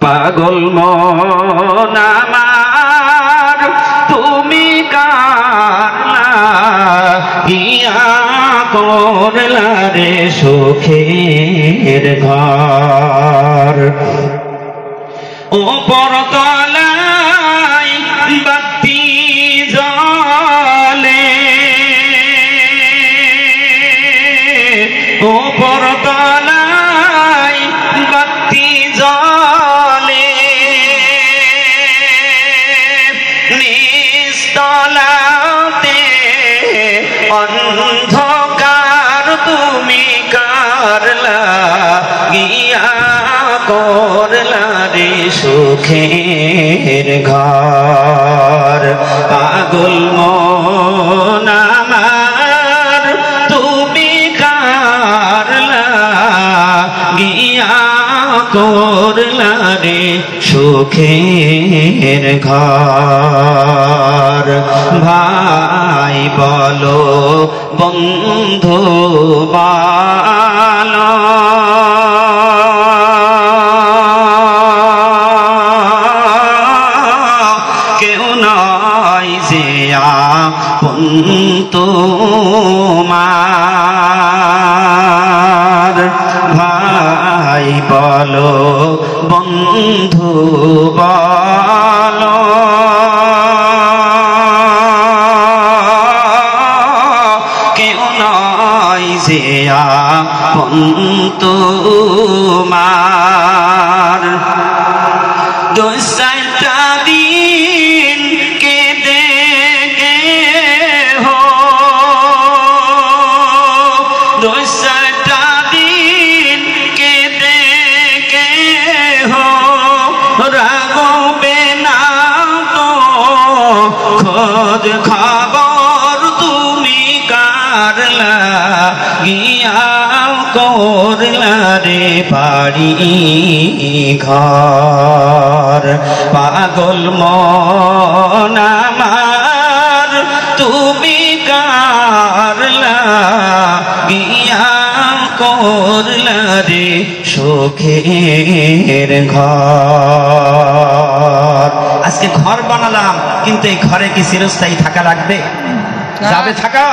A: পাগল মন আমার তুমি কারলা গিয়া করলা রে সুখের ঘর। ও পরতলায় বাতি জ্বলে, ও পরতলায় বাতি জ্বলে, নিস্তলাতে অন্ধকার তুমি কারলা গিয়া করলা রে সুখের ঘর। পাগল মন আমার তুমি কারলা গিয়া করলা রে সুখের ঘর। ভাই বলো বন্ধু বলো, কেউ নয় যে আপন তোমার। ভাই বলো বন্ধু বলো, কেউ নয় যে আপন তোমার। 2-4টা দিন কেঁদে গেহো, 2-4টা দিন কেঁদে গেহো, রাগবে না তো খোঁজ খবর তুমি কারলা গিয়া করলা রে বাড়ি ঘর। পাগল মন আমার তুমি কারলা গিয়া
B: করলারে সুখের ঘর। আজকে ঘর বানালাম, কিন্তু এই ঘরে কি চিরস্থায়ী থাকা লাগবে? যাবে থাকা?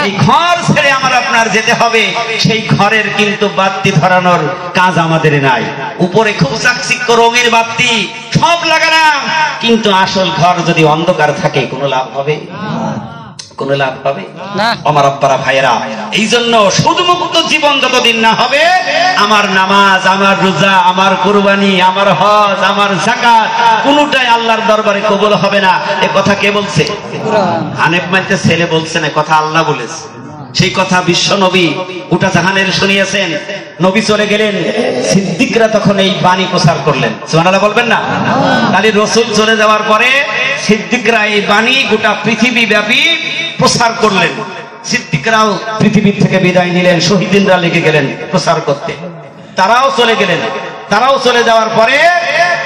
B: এই ঘর ছেড়ে আমার আপনার যেতে হবে। সেই ঘরের কিন্তু বাতি ধরানোর কাজ আমাদের নাই। উপরে খুব চাকচিক্য রঙের বাতি সব লাগালাম, কিন্তু আসল ঘর যদি অন্ধকার থাকে কোনো লাভ হবে? কোনো লাভ হবে না। আমার আব্বারা ভাইয়েরা, এই জন্য সুদমুক্ত জীবন যতদিন না হবে, আমার নামাজ, আমার রোজা, আমার কুরবানি, আমার হজ, আমার যাকাত কোনটাই আল্লাহর দরবারে কবুল হবে না। এ কথা কে বলছে? হানিফ মাইতে ছেলে বলছে না, কথা আল্লাহ বলেছে। সেই কথা বিশ্ব নবী উটা জাহানের শুনিয়েছেন। নবী চলে গেলেন, সিদ্দিকরা তখন এই বাণী প্রচার করলেন। সুবহানাল্লাহ বলবেন না? তাহলে রসুল চলে যাওয়ার পরে সিদ্দিকরা এই বাণী গোটা পৃথিবী ব্যাপী প্রচার করলেন। সিদ্দিকরাও পৃথিবীর থেকে বিদায় নিলেন, শহীদিনরা লেগে গেলেন প্রচার করতে। তারাও চলে গেলেন। তারাও চলে যাওয়ার পরে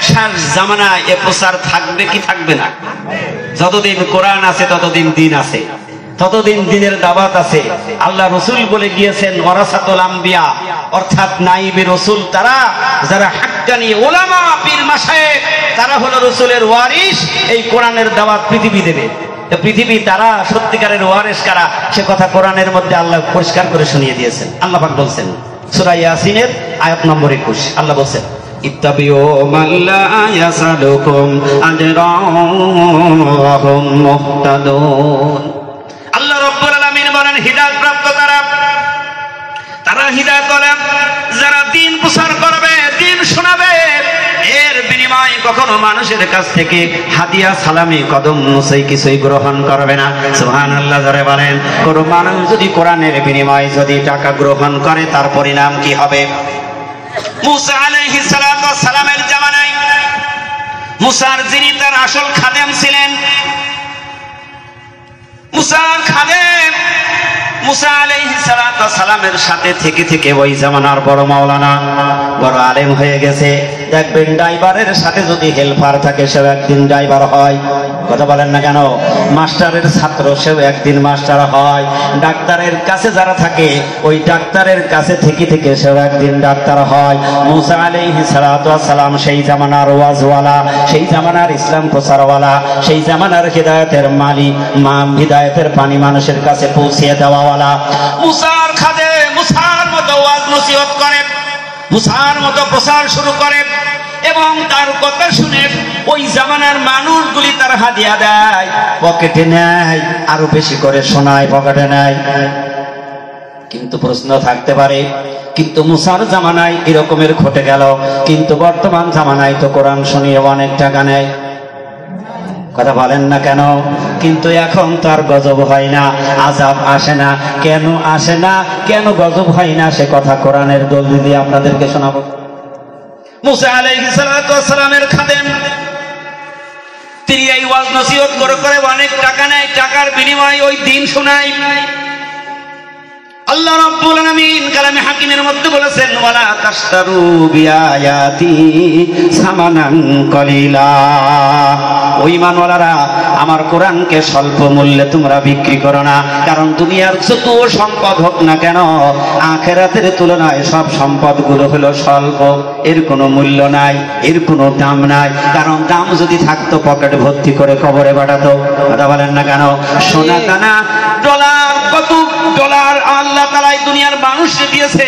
B: শেষ জামানায় এ প্রচার থাকবে কি থাকবে না? যতদিন কোরআন আছে ততদিন দিন আছে, ততদিন দিনের দাওয়াত আছে। আল্লাহ রসুল বলে গিয়েছেন ওয়ারাসাতুল আম্বিয়া, অর্থাৎ নাইবে রসুল তারা যারা হাক্কানি ওলামা পীর মাশায়েখ, তারা হলো রসুলের ওয়ারিস। এই কোরআনের দাওয়াত পৃথিবী দেবে। পৃথিবী তারা সত্যিকারের ওয়ারিস কারা, সে কথা কোরআনের মধ্যে আল্লাহ পরিষ্কার করে শুনিয়ে দিয়েছেন। আল্লাহ পাক বলছেন সূরা ইয়াসিনের আয়াত নম্বর 21, আল্লাহ বলছেন ইত্তাবিউ মান লা ইয়াসালুকুম আজরান ওয়া হুম মুহতাদুন। আল্লাহ রাব্বুল আলামিন বলেন হিদায়াত প্রাপ্ত তারা হিদায়াত বলেন যারা দিন প্রচার করবে, দিন শোনাবে, এর বিনিময়ে কখনো মানুষের কাছ থেকে হাদিয়া সালামি কদম মুসাই কিছুই গ্রহণ করবে না। সুবহানাল্লাহ জোরে বলেন। কোন মানুষ যদি কোরআনের বিনিময়ে যদি টাকা গ্রহণ করে, তার পরিণাম কি হবে? মুসা আলাইহিস সালাতু ওয়াস সালামের জামানায় মুসার যিনি তার আসল খাদেম ছিলেন, মুসার খাদেম মুসা আলাইহিস সালাতু ওয়াস সালামের সাথে থেকে থেকে ওই জামানার বড় মাওলানা, বড় আলেম হয়ে গেছে। দেখবেন ড্রাইভারের সাথে যদি হেল্পার থাকে, সেও একদিন ড্রাইভার হয়। কথা বলেন না কেন? মাস্টারের ছাত্র, সেও একদিন মাস্টার হয়। ডাক্তারের কাছে যারা থাকে, ওই ডাক্তারের কাছে থেকে থেকে সেও একদিন ডাক্তার হয়। মুসা আলাইহিস সালাতু ওয়াস সালাম সেই জামানার ওয়াজওয়ালা, সেই জামানার ইসলাম প্রচারওয়ালা, সেই জামানার হিদায়াতের মালিক, হিদায়াতের পানি মানুষের কাছে পৌঁছিয়ে দেওয়াওয়ালা। মুসার খাদে মুসার মতো ওয়াজ নসিহত করে, মুসার মতো প্রচার শুরু করে, এবং তার কথা শুনে ওই জামানার মানুষগুলি তার হাদিয়া দেয়, পকেটে নেয়, আরো বেশি করে শোনায়, পকেটে নেয়। কিন্তু প্রশ্ন থাকতে পারে, কিন্তু মুসার জামানায় এরকমের ঘটে গেল, কিন্তু বর্তমান জামানায় তো কোরআন শুনিয়ে অনেক টাকা নেয়। কথা বলেন না কেন? কিন্তু এখন তার গজব হয় না, আযাব আসে না। কেন আসে না, কেন গজব হয় না, সে কথা কোরআনের দলিল দিয়ে আপনাদেরকে শোনাবো। মুসা আলাইহিস সালাতু ওয়াস সালামের খাদেম, তিনি এই ওয়াজ নসিহত করে করে অনেক টাকা নেয়, টাকার বিনিময়ে ওই দিন শোনায়। আল্লাহ রাব্বুল আলামিন কালামে হাকিমের মধ্যে বলেছেন ওয়ালা তাশতারু বিআয়াতি সামানান কলিলা। ওই ঈমানওয়ালারা, আমার কোরআনকে স্বল্প মূল্যে তোমরা বিক্রি করো না। কারণ দুনিয়ার যত সম্পদ হোক না কেন, আখিরাতের তুলনায় সব সম্পদগুলো হলো স্বল্প। এর কোনো মূল্য নাই, এর কোনো দাম নাই। কারণ দাম যদি থাকতো পকেট ভর্তি করে কবরে পাঠাতো। কথা বলেন না কেন? সোনা দানা, ডলার, কত ডলার আল্লাহ তাআলা দুনিয়ার মানুষকে দিয়েছে।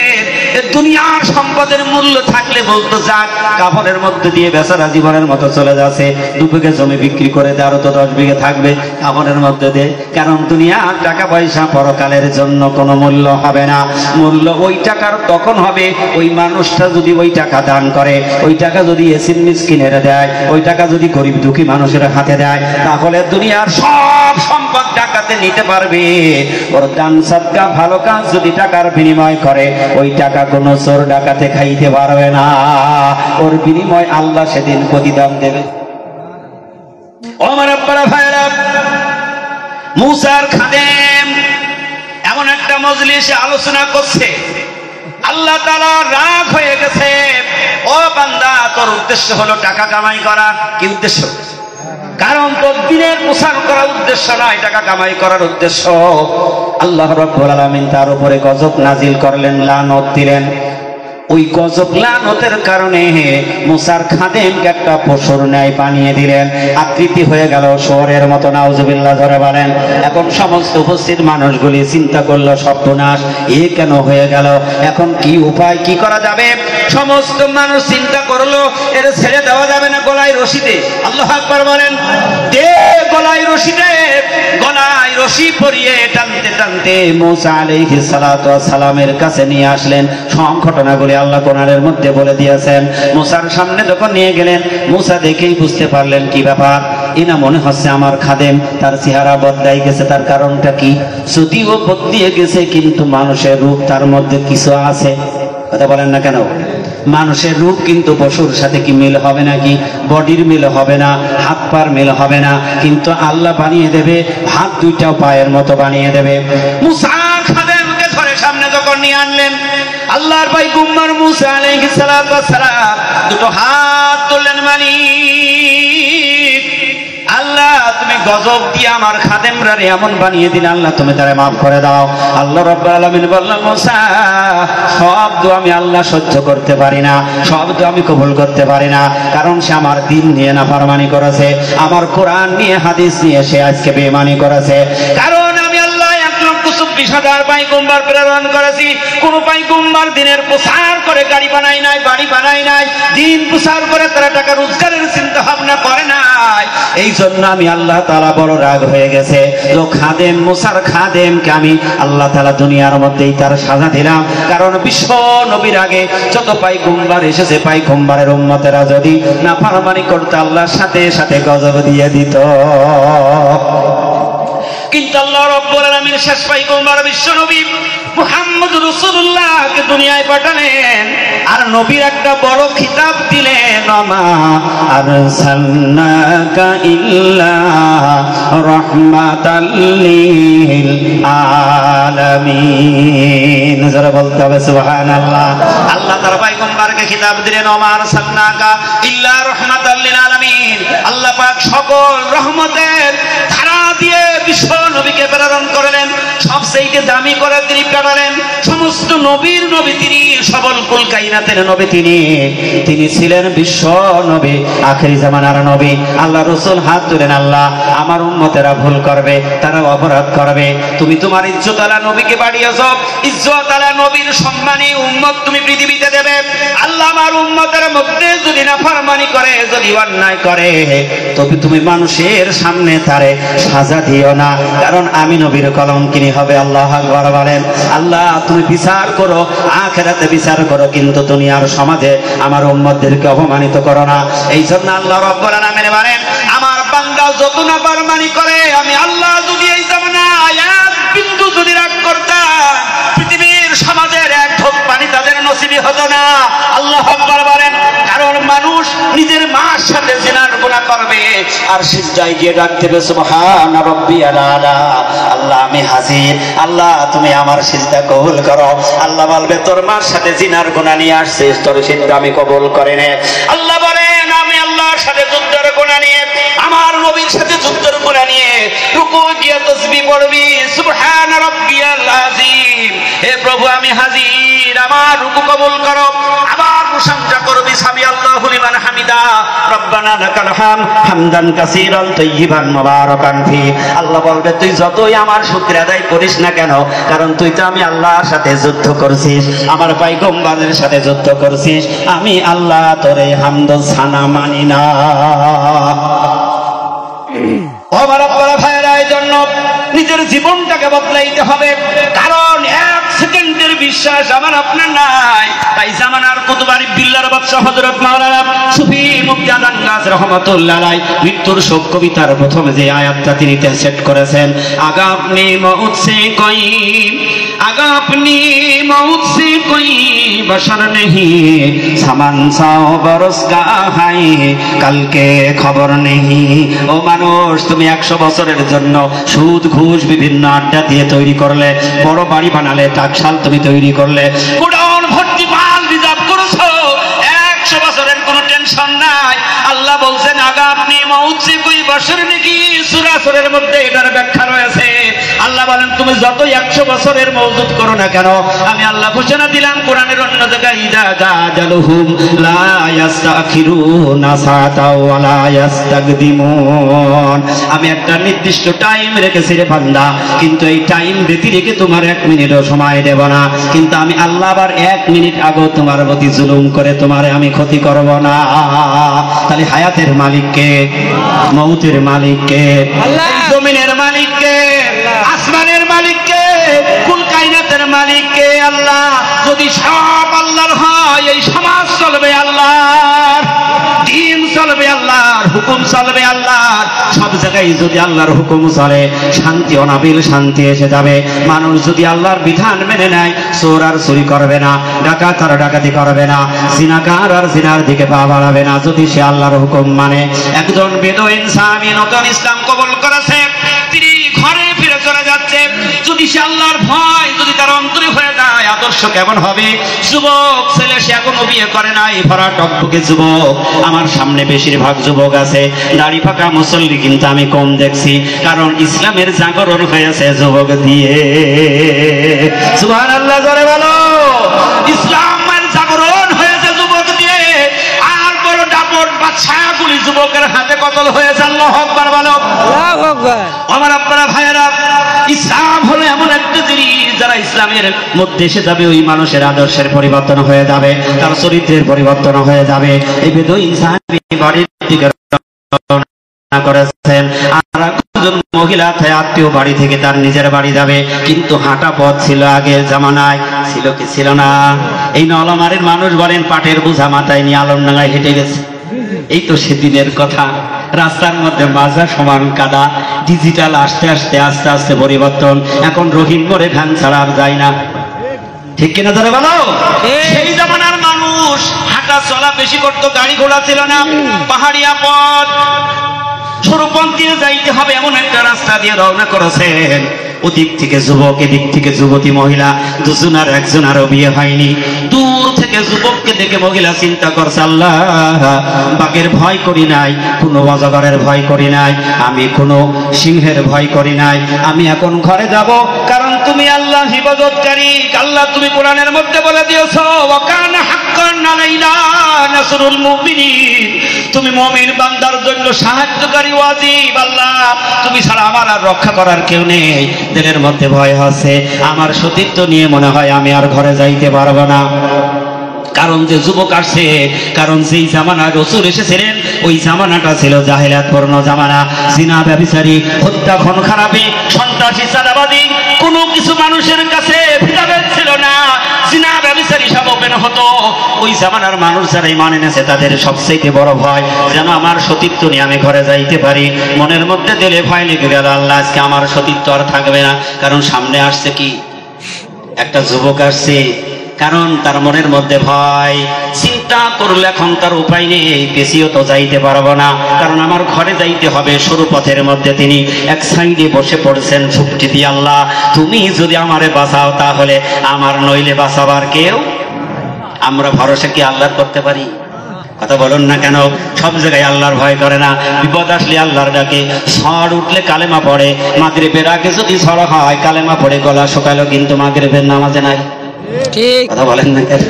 B: দুনিয়ার সম্পদের মূল্য থাকলে বলতো যাক, কাফনের মধ্যে দিয়ে বেচারা জীবনের মতো চলে যাচ্ছে, 2 বিঘা জমি বিক্রি করে দেয়, আরো তো 10 বিঘা থাকবে কাফনের মধ্যে দিয়ে। কারণ দুনিয়ার টাকা পয়সা পরকালের জন্য কোনো মূল্য হবে না। মূল্য ওই টাকার তখন হবে ওই মানুষটা যদি ওই টাকা দান করে, ওই টাকা যদি এসির মিসকিনের দেয়, ওই টাকা যদি গরিব দুঃখী মানুষের হাতে দেয়, তাহলে দুনিয়ার সব সম্পদ টাকাতে নিতে পারবে। ওর দান সদকা ভালো কাজ যদি টাকার বিনিময় করে, ওই টাকা কোনো চোর ডাকাতে খাইতে পারবে না। ওর বিনিময় আল্লাহ সেদিন প্রতিদান দেবে। আমার আব্বারা ভাইরা, মুসার খাদেম এমন একটা মজলিসে আলোচনা করছে, আল্লাহ তাআলা রাগ হয়ে গেছে। ও বান্দা, তোর উদ্দেশ্য হলো টাকা কামাই করা। কি উদ্দেশ্য? কারণ তোর দিনের প্রচার করার উদ্দেশ্য নয়, টাকা কামাই করার উদ্দেশ্য। আল্লাহ রাব্বুল আলামিন তার উপরে গজব নাজিল করলেন, লানত দিলেন। ওই গজব লানতের কারণে মুসার খাদেমকে একটা পশুর ন্যায় বানিয়ে দিলেন, আকৃতি হয়ে গেল শুয়োরের মতো। নাউজুবিল্লাহ ধরে বলেন। এখন সমস্ত উপস্থিত মানুষগুলি চিন্তা করলো, সর্বনাশ, এ কেন হয়ে গেল, এখন কি উপায়, কি করা যাবে? সমস্ত মানুষ চিন্তা করলো, এর ছেড়ে দেওয়া যাবে না গলায় রশিতে। আল্লাহু আকবার বলেন। দে গলায় রশিতে, গলায় রশি পরিয়ে টানতে টানতে মুসা আলাইহিস সালাতু ওয়াস সালামের কাছে নিয়ে আসলেন। সব ঘটনাগুলি আল্লাহ কোরআনের মধ্যে বলে দিয়েছেন। মুসার সামনে যখন নিয়ে গেলেন, মুসা দেখেই বুঝতে পারলেন কি ব্যাপার, এনা মনে হচ্ছে আমার খাদেম, তার চেহারা বদলাই গেছে। তার কারণটা কি? যদিও বদলিয়ে গেছে, কিন্তু মানুষের রূপ তার মধ্যে কিছু আছে। কথা বলেন না কেন? মানুষের রূপ কিন্তু পশুর সাথে কি মিল হবে নাকি? বডির মিল হবে না, হাত পার মিল হবে না, কিন্তু আল্লাহ বানিয়ে দেবে হাত দুইটা পায়ের মতো বানিয়ে দেবে। মুসা খাদেমকে ধরে সামনে যখন নিয়ে আনলেন, আল্লাহর পয়গম্বর মুসা আলাইহিস সালাতু ওয়াস সালাম দুটো হাত তুললেন, মালিক আল্লাহ, তুমি গজব দিয়ে আমার খাদেমরা এমন বানিয়ে দিন, আল্লাহ তুমি তারে মাফ করে দাও। আল্লাহ রাব্বুল আলামিন বললেন, মুসা, সব দোয়া আমি আল্লাহ সহ্য করতে পারি না, সব দোয়া আমি কবুল করতে পারি না, কারণ সে আমার দিন নিয়ে নাফরমানি করেছে, আমার কোরআন নিয়ে হাদিস নিয়ে সে আজকে বেঈমানি করেছে। কারণ আমি আল্লাহ 1,24,000 পয়গম্বর প্রেরণ করেছি, কোন পয়গম্বর দিনের প্রচার করে গাড়ি বানায় নাই, বাড়ি বানায় নাই, দিন প্রচার করে তারা টাকা রোজগারের চিন্তা ভাবনা করে নাই। এই জন্য আমি আল্লাহ তাআলা বড় রাগ হয়ে গেছে। তো খাদেম, মুসার খাদেমকে আমি আল্লাহ তাআলা দুনিয়ার মধ্যেই তার সাজা দিলাম। কারণ বিশ্ব নবীর আগে যত পয়গম্বর এসেছে, পয়গম্বরের উম্মতেরা যদি নাফরমানি করতে, আল্লাহর সাথে সাথে গজব দিয়ে দিত। কিন্তু আল্লাহ রাব্বুল আলামিন শেষ পয়গম্বর বিশ্ব নবী মুহাম্মদ রাসূলুল্লাহকে দুনিয়ায় পাঠালেন, আর নবীর একটা বড় খিতাব দিলেন, মা আরসালনাকা ইল্লা রাহমাতাল লিল আলামিন। যারা বলতে হবে সুবহানাল্লাহ। আল্লাহ তার পয়গম্বরকে খিতাব দিলেন, মা আরসালনাকা ইল্লা রাহমাতাল লিল আলামিন। আল্লাহ পাক সকল রহমতের ধারা দিয়ে বিশ্ব নবীকে প্রেরণ করলেন, সবচেয়ে দামি করে তিনি পাঠালেন। সমস্ত নবীর নবী তিনি, সবল কুল কায়নাতের নবী তিনি ছিলেন বিশ্ব নবী, আখেরি জামানার নবী। আল্লাহ রাসূল হাত তুলেন, আল্লাহ আমার উম্মতেরা ভুল করবে, তারা অপরাধ করবে, তুমি তোমার ইজ্জতওয়ালা নবীকে পাঠিয়েছো, ইজ্জতওয়ালা নবীর সম্মানী উম্মত তুমি পৃথিবীতে দেবে। আল্লাহ আমার উম্মতের মধ্যে যদি নাফরমানি করে, যদি অন্যায় করে, তবে তুমি মানুষের সামনে তারে সাজা দিও না, কারণ আমি নবীর কলঙ্কিনী হবে। আল্লাহু আকবার বলেন। আল্লাহ তুমি বিচার করো, আখিরাতে বিচার করো, কিন্তু দুনিয়ার সমাজে আমার উম্মতদেরকে অপমানিত করো না। এই জন্য আল্লাহ রাব্বুল আলামিন বলেন, আমার বান্দা যত নাফরমানি করে, আমি আল্লাহ যদি এই জামানায় এক বিন্দু যদি রাগ করতাম, পৃথিবীর সমাজের এক ঢোক পানি তাদের নসিবই হতো না। আল্লাহু আকবার বলেন। কারণ মানুষ নিজের মার সাথে জিনার গুনাহ করবে, আর সিজদায় গিয়ে ডাক দেবে, সুবহান রাব্বিয়াল আলা, আল্লাহ আমি হাজির, আল্লাহ তুমি আমার সিজদা কবুল করো। আল্লাহ বলবে, তোর মার সাথে জিনার গুনাহ নিয়ে আসছিস, তোর সিজদা আমি কবুল করে নে। আল্লাহ বলেন, আমি আল্লাহর সাথে যুদ্ধের গুনাহ নিয়ে, আমার নবীর সাথে যুদ্ধের গুনাহ নিয়ে রুকু গিয়ে তাসবিহ পড়বি, সুবহান রাব্বিয়াল আযীম, হে প্রভু আমি হাজির, আমার রুকু কবুল করো। আবার প্রশংসা করবি, সামি আল্লাহু লিমান হামিদা, রব্বানা লাকাল হামদ হামদান কাসীরান তাইয়িবান মুবারাকান ফি। আল্লাহ বলবে, তুই যতই আমার শুকরিয়া আদায় করিস না কেন, কারণ তুই তো আমি আল্লাহর সাথে যুদ্ধ করছিস, আমার পয়গম্বরের সাথে যুদ্ধ করছিস, আমি আল্লাহ তোরে হামদ সানা মানি না। আমার আপনারা ভাইয়েরা, এই জন্য নিজের জীবনটাকে বদলাইতে হবে, কারণ এক সেকেন্ডের বিশ্বাস আমার আপনার নাই। তাই জামানার কুতুবারি বিল্লার বাদশাহ হযরত মাওলানা সুফি মুফতি আদান গাছ রহমাতুল্লাহ আলাইহি মৃত্যুর শোক কবিতার প্রথমে যে আয়াতটা তিনি সেট করেছেন, আগা আপনি মউত সে কোই, আগা আপনি মউত সে কোই বশর নেহি, সামান সাও বরস কা হাই কালকে খবর নেহি। ও মানুষ, তুমি 100 বছরের জন্য সুদ ঘুষ বিভিন্ন আড্ডা দিয়ে তৈরি করলে, বড় বাড়ি বানালে, টাকশাল তুমি তৈরি করলে, গোডাউন ভর্তি মাল রিজার্ভ করেছো, 100 বছরের কোনো টেনশন নাই। আল্লাহ বলছেন, আগা আপনি মউত সে কোই
A: বছর নাকি সূরা সূরার মধ্যে এটার ব্যাখ্যা রয়েছে। আল্লাহ বলেন তুমি যত 100 বছরের মওজুদ করো না কেন, আমি আল্লাহ ঘোষণা দিলাম কোরআনের অন্য জায়গায় ইদা গাজালুহুম লা ইস্তাখিরুনা সাআতাও ওয়া লা ইস্তাকদিমুন। আমি একটা নির্দিষ্ট টাইম রেখেছি রে বান্দা, কিন্তু এই টাইম ব্যতিরেকে তোমার 1 মিনিটও সময় দেব না। কিন্তু আমি আল্লাহ আবার 1 মিনিট আগেও তোমার প্রতি জুলুম করে তোমারে আমি ক্ষতি করব না। তাহলে হায়াতের মালিক কে? মউতের মালিক কে? আল্লাহ। জমিনের মালিক কে? আসমানের মালিক কে? কুল কায়নাতের মালিক কে? আল্লাহ। যদি সব আল্লাহর হয়, এই সমাজ চলবে আল্লাহর, দিন চলবে আল্লাহর, হুকুম চলবে আল্লাহর। সব জায়গায় যদি আল্লাহর হুকুম চলে, শান্তি অনাবিল শান্তি এসে যাবে। মানুষ যদি আল্লাহর বিধান মেনে নেয়, চোর আর চুরি করবে না, ডাকাত আর ডাকাতি করবে না, জিনাকার আর জিনার দিকে পা বাড়াবে না, যদি সে আল্লাহর হুকুম মানে। একজন বেদুইন সাহাবী নতুন ইসলাম কবুল করেছে, তিনি ঘরে ফিরে চলে যাচ্ছে। যদি সে আল্লাহর ভয় যদি তার অন্তরে হয়ে যায়, আদর্শ কেমন হবে? যুবক ছেলে, সে এখনো বিয়ে করে নাই, ভরা টকটকে যুবক। আমার সামনে বেশিরভাগ যুবক আছে, দাড়ি পাকা মুসল্লি কিন্তু আমি কম দেখছি, কারণ ইসলামের জাগরণ হয়েছে যুবক দিয়ে। সুবহানাল্লাহ, জোরে বলো। ইসলামের জাগরণ হয়েছে যুবক দিয়ে। আর বড় দাপট বাদশাগুলি যুবকের হাতে কতল হয়েছে। আল্লাহু আকবার বলো। আল্লাহু আকবার। আমার আপনারা ভাইয়েরা, ইসলাম হলো এমন একটা জিনিস, যারা ইসলামের মধ্যে এসে যাবে, ওই মানুষের আদর্শের পরিবর্তন হয়ে যাবে, তার চরিত্রের পরিবর্তন হয়ে যাবে। এই বেদুইন সাহাবী বাড়ির দিকে রওনা করেছেন, আর একজন মহিলা আত্মীয় বাড়ি থেকে তার নিজের বাড়ি যাবে, কিন্তু হাঁটা পথ ছিল আগের জামানায়, ছিল কি ছিল না? এই নলমারের মানুষ বলেন পাটের বোঝা মাথায় নিয়ে আলমডাঙ্গায় হেঁটে গেছে। এই তো সেদিনের কথা। রাস্তার মধ্যে মাজা সমান কাদা। ডিজিটাল আস্তে আস্তে আস্তে আস্তে পরিবর্তন। এখন রহিম মোড়ে ভ্যান ছাড়া আর যায় না, ঠিক কিনা ধরে বলো? সেই জামানার মানুষ হাঁটা চলা বেশি করতো, গাড়ি ঘোড়া ছিল না, পাহাড়িয়া পথ, সরুপথ দিয়ে যাইতে হবে এমন একটা রাস্তা দিয়ে রওনা করেছেন। ওদিক থেকে যুবক, এদিক থেকে যুবতী মহিলা, দুজনার একজনারও বিয়ে হয়নি। দূর থেকে যুবককে দেখে মহিলা চিন্তা করছে, আল্লাহ, বাঘের ভয় করি নাই, কোনো অজগরের ভয় করি নাই, আমি কোনো সিংহের ভয় করি নাই, আমি এখন ঘরে যাব, কারণ তুমি আল্লাহ হিফাজতকারী। আল্লাহ তুমি কোরআনের মধ্যে বলে দিয়েছো, ওয়া কানা হাক্কান আলাইনা নাসরুল মুমিনিন, তুমি মুমিন বান্দার জন্য সাহায্যকারী ওয়াজিব। আল্লাহ তুমি ছাড়া আমার আর রক্ষা করার কেউ নেই। দিলের মধ্যে ভয় আছে, আমার সতীত্ব নিয়ে মনে হয় আমি আর ঘরে যাইতে পারবো না। কারণ যে যুবক আসছে, কারণ যেই জামানা রাসূল এসেছিলেন, ওই জামানাটা ছিল জাহেলিয়াতপূর্ণ জামানা। জিনা, ব্যভিচারী, হত্যা, খুন খারাপি, সন্ত্রাসী, চাঁদাবাজি, কোনো কিছু মানুষের কাছে ভেদাভেদ ছিল না। জিনা, ব্যভিচারী সব ওপেন হতো। ওই জামানার মানুষ যারা ঈমান এনেছে, তাদের সবচেয়ে বড় ভয় যেন আমার সতীত্ব নিয়ে আমি ঘরে যাইতে পারি। মনের মধ্যে দিলে ভয় লেগে গেল, আল্লাহ আজকে আমার সতীত্ব আর থাকবে না। কারণ সামনে আসছে কি? একটা যুবক আসছে, কারণ তার মনের মধ্যে ভয়। চিন্তা করলে এখন তার উপায় নেই, পেছিও তো যাইতে পারবো না, কারণ আমার ঘরে যাইতে হবে। সরু পথের মধ্যে তিনি এক সাইডে বসে পড়ছেন, চুপটি দিয়ে, আল্লাহ তুমি যদি আমারে বাঁচাও তাহলে আমার, নইলে বাঁচাবার কেউ। আমরা ভরসা কি আল্লাহর করতে পারি? কথা বলুন না কেন? সব জায়গায় আল্লাহর ভয় করে না। বিপদ আসলে আল্লাহর ডাকে, ঝড় উঠলে কালেমা পড়ে, মাগরিবের আগে যদি ঝড় হয় কালেমা পড়ে, গলা শুকালো কিন্তু মাগরিবের নামাজে নাই। ঠিক কথা বলেন না কেন?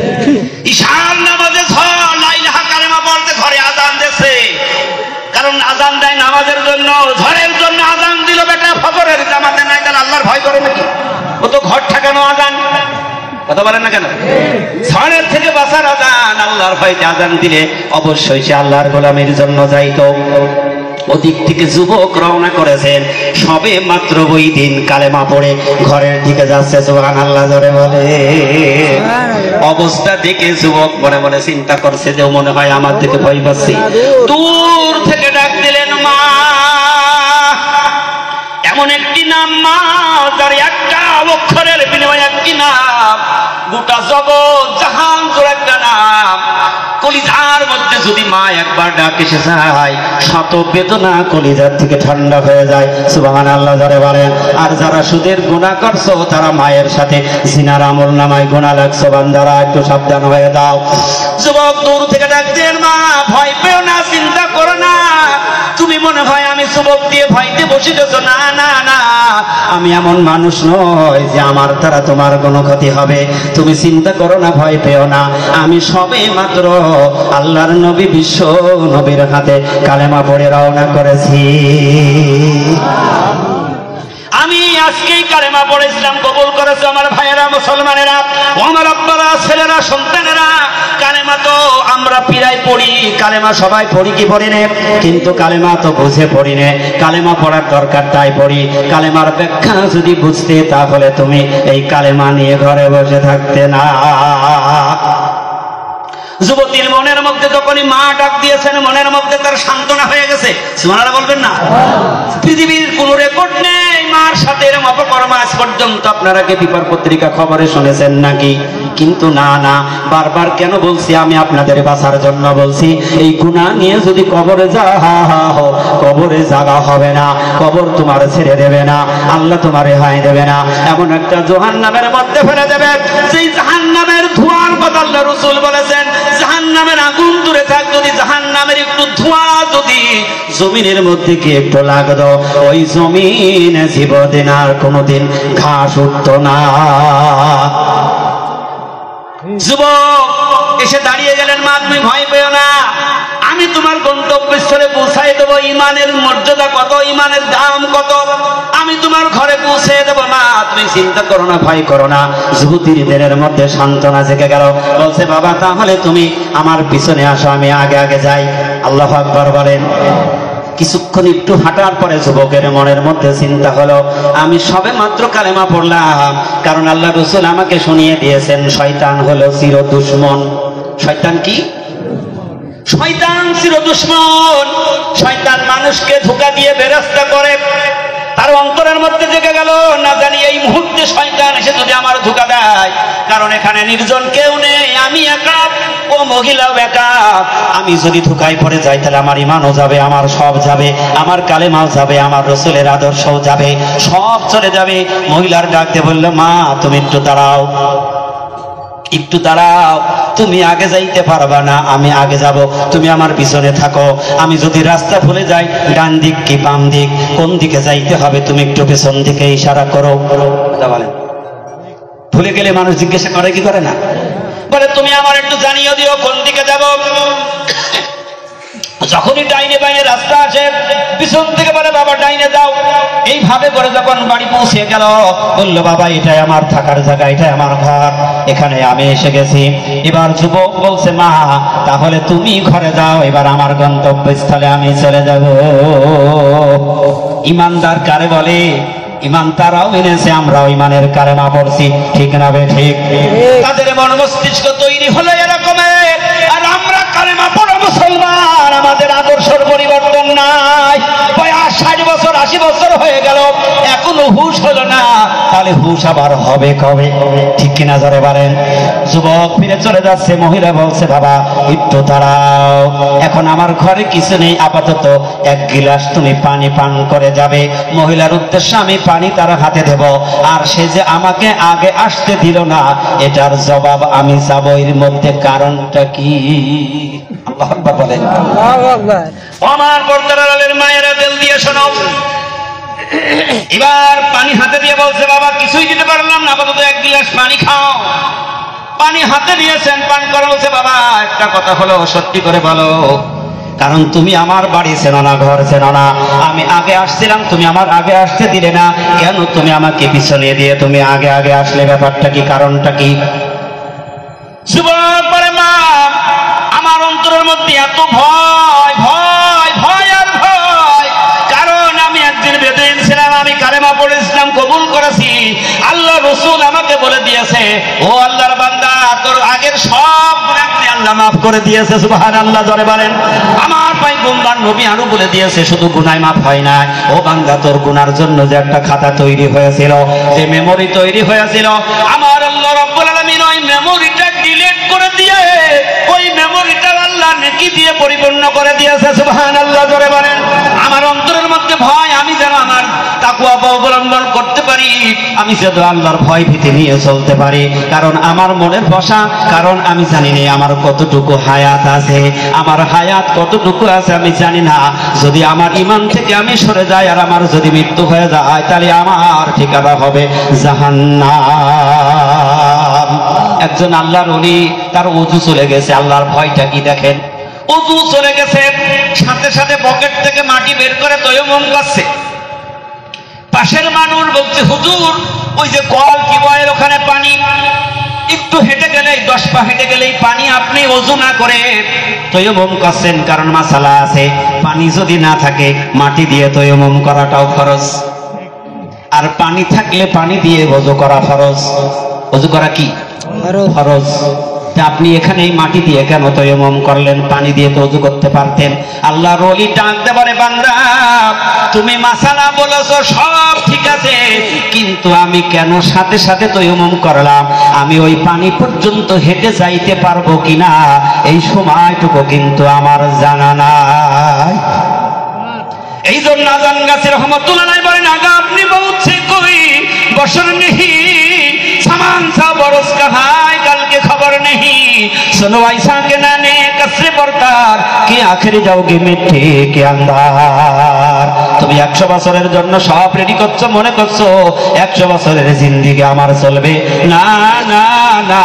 A: ঈশান নামাজে ঝড়, লা ইলাহা কালেমা পড়তে ঘরে আযান দিয়েছে, কারণ আযান দেয় নামাজের জন্য, ঝড়ের জন্য আযান দিল বেটা, ফজরের জামাতে নাই, তাহলে আল্লাহর ভয় করে নাকি? ও তো ঘর ঠেকানো আযান। কথা বলেন না কেন? ঝড়ের থেকে বাঁচার আযান, আল্লাহর ভয়তে আযান দিলে অবশ্যই সে আল্লাহর গোলামের জন্য যাইতো। ওদিক থেকে যুবক রওনা করেছেন, সবে মাত্র ওই দিন কালেমা পড়ে ঘরের দিকে যাচ্ছে। সুবহানাল্লাহ, জোরে বলে। অবস্থা দেখে যুবক মনে মনে চিন্তা করছে যে মনে হয় আমার দিকে ভয় পাচ্ছি। দূর থেকে ডাক দিলেন, মা। এমন একটি নাম মা, যার একটা অক্ষরের বিনিময়ে একটি নাম, গোটা জগৎ জাহান জোর একটা নাম। কলিজার মধ্যে যদি মা একবার ডাক এসে যায়, শত বেদনা কলিজার থেকে ঠান্ডা হয়ে যায়। সুবহানাল্লাহ, জোরে বলেন। আর যারা সুদের গুনাহ করছো, তারা মায়ের সাথে জিনার আমল নামায় গুনাহ লাগছো, বান্দারা একটু সাবধান হয়ে দাও। যুবক দূর থেকে ডাক দেন, মা ভয় পেও না, চিন্তা করো না,
B: তুমি মনে হয় আমি যুবক দিয়ে ভয়তে বসিতেছ। না না না, আমি এমন মানুষ নয় যে আমার দ্বারা তোমার কোনো ক্ষতি হবে। তুমি চিন্তা করো না, ভয় পেও না। আমি সবে মাত্র আল্লাহর নবী বিশ্ব নবীর হাতে কালেমা পড়ে রওনা করেছি। আমি আজকেই কালেমা পড়ে ইসলাম কবুল করেছি। আমার ভাইয়েরা, মুসলমানেরা, আমার আব্বারা, ছেলেরা, সন্তানেরা, কালেমা তো আমরা পীরাই পড়ি, কালেমা সবাই পড়ি কি পড়ি নে, কিন্তু কালেমা তো বুঝে পড়ি নে। কালেমা পড়ার দরকার তাই পড়ি। কালেমার ব্যাখ্যা যদি বুঝতে, তাহলে তুমি এই কালেমা নিয়ে ঘরে বসে থাকতে না। যুবতীর মনের মধ্যে তখনই মা ডাক দিয়েছেন, মনের মধ্যে তার সান্ত্বনা হয়ে গেছে। সুবহানাল্লাহ বলবেন না? পৃথিবীর কোন রেকর্ড নেই মার সাথে এরকম অপকর্ম আজ পর্যন্ত। আপনারা কি পেপার পত্রিকা খবরে শুনেছেন নাকি? কিন্তু না না, বারবার কেন বলছি, আমি আপনাদের বাঁচার জন্য বলছি। এই গুনাহ নিয়ে যদি কবরে যাও, কবরে জায়গা হবে না, কবর তোমার ছেড়ে দেবে না, আল্লাহ তোমার রেহাই দেবে না। এমন একটা জাহান্নামের মধ্যে ফেলে দেবে, সেই জাহান্নামের ধোঁয়ার কথা আল্লাহ রাসূল বলেছেন। জাহান্নামের আগুন দূরে থাক, যদি জাহান্নামের একটু ধোঁয়া যদি জমিনের মধ্যে কি একটু লাগতো, ওই জমিনে জীবদিন আর কোনোদিন ঘাস উঠতো না। যুবক এসে দাঁড়িয়ে গেলেন, মা তুমি ভয় পেও না, আমি তোমার গন্তব্যস্থলে পৌঁছাই দেবো। ইমানের মর্যাদা কত, ইমানের দাম কত, আমি তোমার ঘরে পৌঁছে দেবো। মা তুমি চিন্তা করো না, ভয় করো না। যুবতীর দিনের মধ্যে সান্ত্বনা জেগে গেল। বলছে, বাবা তাহলে তুমি আমার পিছনে আসো, আমি আগে আগে যাই। আল্লাহু আকবার বলেন। কিছুক্ষণ একটু হাঁটার পরে যুবকের মনের মধ্যে চিন্তা হলো, আমি সবে মাত্র কালেমা পড়লাম, কারণ আল্লাহ রাসূল আমাকে শুনিয়ে দিয়েছেন শয়তান হলো চির দুশমন। শয়তান কি? শয়তান চির দুশমন। শয়তান মানুষকে ধোঁকা দিয়ে বেরাস্তা করে। তার অন্তরের মধ্যে জেগে গেল, না জানি এই মুহূর্তে শয়তান এসে যদি আমার ধোঁকা দেয়, কারণ এখানে নির্জন কেউ নেই, আমি একা, ও মহিলাও একা। আমি যদি ধোঁকায় পড়ে যাই, তাহলে আমার ইমানও যাবে, আমার সব যাবে, আমার কালেমাও যাবে, আমার রাসূলের আদর্শও যাবে, সব চলে যাবে। মহিলার ডাক দিয়ে বলল, মা তুমি একটু দাঁড়াও, একটু দাঁড়াও, তুমি আগে যাইতে পারবা না, আমি আগে যাব, তুমি আমার পিছনে থাকো। আমি যদি রাস্তা ভুলে যাই, ডান দিক কি বাম দিক, কোন দিকে যাইতে হবে, তুমি একটু পেছন দিকে ইশারা করো। বলেন, ভুলে গেলে মানুষ জিজ্ঞাসা করে কি করে না? বলে তুমি আমার একটু জানিয়ে দিও কোন দিকে যাব। যখনই ডাইনে বাইনে রাস্তা আছে, পিছন থেকে বলে বাবা ডাইনে যাও। এইভাবে করে যখন বাড়ি পৌঁছে গেল, বলল বাবা এটাই আমার থাকার জায়গা, এটাই আমার ঘর, এখানে আমি এসে গেছি। এবার যুবক বলছে, মা তাহলে তুমি ঘরে যাও, এবার আমার গন্তব্যস্থলে আমি চলে যাব। ইমানদার কারে বলে? ইমান তারাও এনেছে, আমরাও ইমানের কালেমা পড়ছি, ঠিক না বে ঠিক? তাদের মন মস্তিষ্ক তৈরি হলো এরকমের, আর আমরা কালেমা পড়া মুসলমান, আমাদের আদর্শের পরিবর্তন নাই। 60 বছর 80 বছর হয়ে গেল, এখনো হুঁশ হলো না, তাহলে হুঁশ আবার হবে কবে? ঠিক কিনা জোরে বলেন। যুবক ফিরে চলে যাচ্ছে। মহিলা বলছে, বাবা একটু দাঁড়াও, এখন আমার ঘরে কিছু নেই, আপাতত 1 গিলাস তুমি পানি পান করে যাবে। মহিলার উদ্দেশ্যে আমি পানি তার হাতে দেব, আর সে যে আমাকে আগে আসতে দিল না, এটার জবাব আমি যাব। এর মধ্যে কারণটা কি? আল্লাহু আকবার বলেন। আল্লাহু আকবার। আমার পর্দার আড়ালের মায়েরা দিল দিয়ে শোনো। এবার পানি হাতে দিয়ে বলছে, বাবা কিছুই দিতে পারলাম না, আপাতত 1 গিলাস পানি খাও। পানি হাতে দিয়েছেন, পান করা। বলছে, বাবা একটা কথা হলো, সত্যি করে বলো, কারণ তুমি আমার বাড়ি চেনো না, ঘর চেনো না, আমি আগে আসছিলাম, তুমি আমার আগে আসতে দিলে না, কেন তুমি আমাকে পিছনে দিয়ে তুমি আগে আগে আসলে? ব্যাপারটা কি, কারণটা কি? যুবক বলে, মা আমার অন্তরের মধ্যে এত ভয় ভয় ভয় আর ভয়, কারণ আমি একদিন বেদুইন ছিলাম, আমি কালেমা পড়ে ইসলাম কবুল করেছি। আল্লাহ রাসূল আমাকে বলে দিয়েছে, ও আল্লাহর বান্দা, তোর আগের সব গুনাহ আল্লাহ মাফ করে দিয়েছে। সুবহানাল্লাহ জোরে বলেন। আমার পয়গম্বর নবী আরো বলে দিয়েছে, শুধু গুনাহ মাফ হয় না, ও বান্দা তোর গুনার জন্য যে একটা খাতা তৈরি হয়েছিল, যে মেমরি তৈরি হয়েছিল, আমার আল্লাহ রাব্বুল আলামিন ওই মেমরিটা ডিলিট করে দিয়ে ওই মেমোরিটা আল্লাহ নেকি দিয়ে পরিপূর্ণ করে দিয়েছে। সুবহানাল্লাহ জোরে বলেন। আমার অন্তরের মধ্যে ভয়, আমি যেন আমার তাকওয়া অবলম্বন করতে পারি, আমি যেন আল্লাহর ভয় ভীতি নিয়ে চলতে পারি। কারণ আমার মনের বসা, কারণ আমি জানি না আমার কতটুকু হায়াত আছে, আমার হায়াত কতটুকু আছে আমি জানি না। যদি আমার ঈমান থেকে আমি সরে যাই আর আমার যদি মৃত্যু হয়ে যায়, তাহলে আমার ঠিকানা হবে জাহান্নাম। একজন আল্লাহর ওলি, তার ওযু চলে গেছে, আল্লাহর ভয়টা কি দেখেন, ওযু চলে গেছে, সাথে সাথে পকেট থেকে মাটি বের করে তয়ম্মুম করছে। পাশের মানুষ বলছে, হুজুর ওই যে কল কি বয়ের ওখানে পানি, একটু হেঁটে গেলেই 10 পা হেঁটে গেলেই পানি, আপনি ওযু না করে তয়ম্মুম করছেন। কারণ মাসালা আছে, পানি যদি না থাকে মাটি দিয়ে তয়ম্মুম করাটাও ফরজ, আর পানি থাকলে পানি দিয়ে ওযু করা ফরজ। ওযু করা কি ফরজ। আপনি এখানে এই মাটি দিয়ে কেন তয়ম্মুম করলেন? পানি দিয়ে তো ওযু করতে পারতেন। আল্লাহর ওলি ডাকতে পারে, বান্দা তুমি মাসালা বলেছো সব ঠিক আছে, কিন্তু আমি কেন সাথে সাথে তয়ম্মুম করলাম, আমি ওই পানি পর্যন্ত হেঁটে যাইতে পারবো কিনা এই সময়টুকু কিন্তু আমার জানা নাই। এই জন্য আজান গাছি রহমতুল্লাহ বলেন, আগা আপনি বলছে কই বসর নেহি सामान सा बरस का भाई कल के खबर नहीं, सुनो ऐसा के नाने कसरे पड़तार कि आखिरी जाओगे मिट्टी के अंदर। তুমি 100 বছরের জন্য সব রেডি করছো, মনে করছো 100 বছরের জিন্দেগি আমার চলবে। না না না,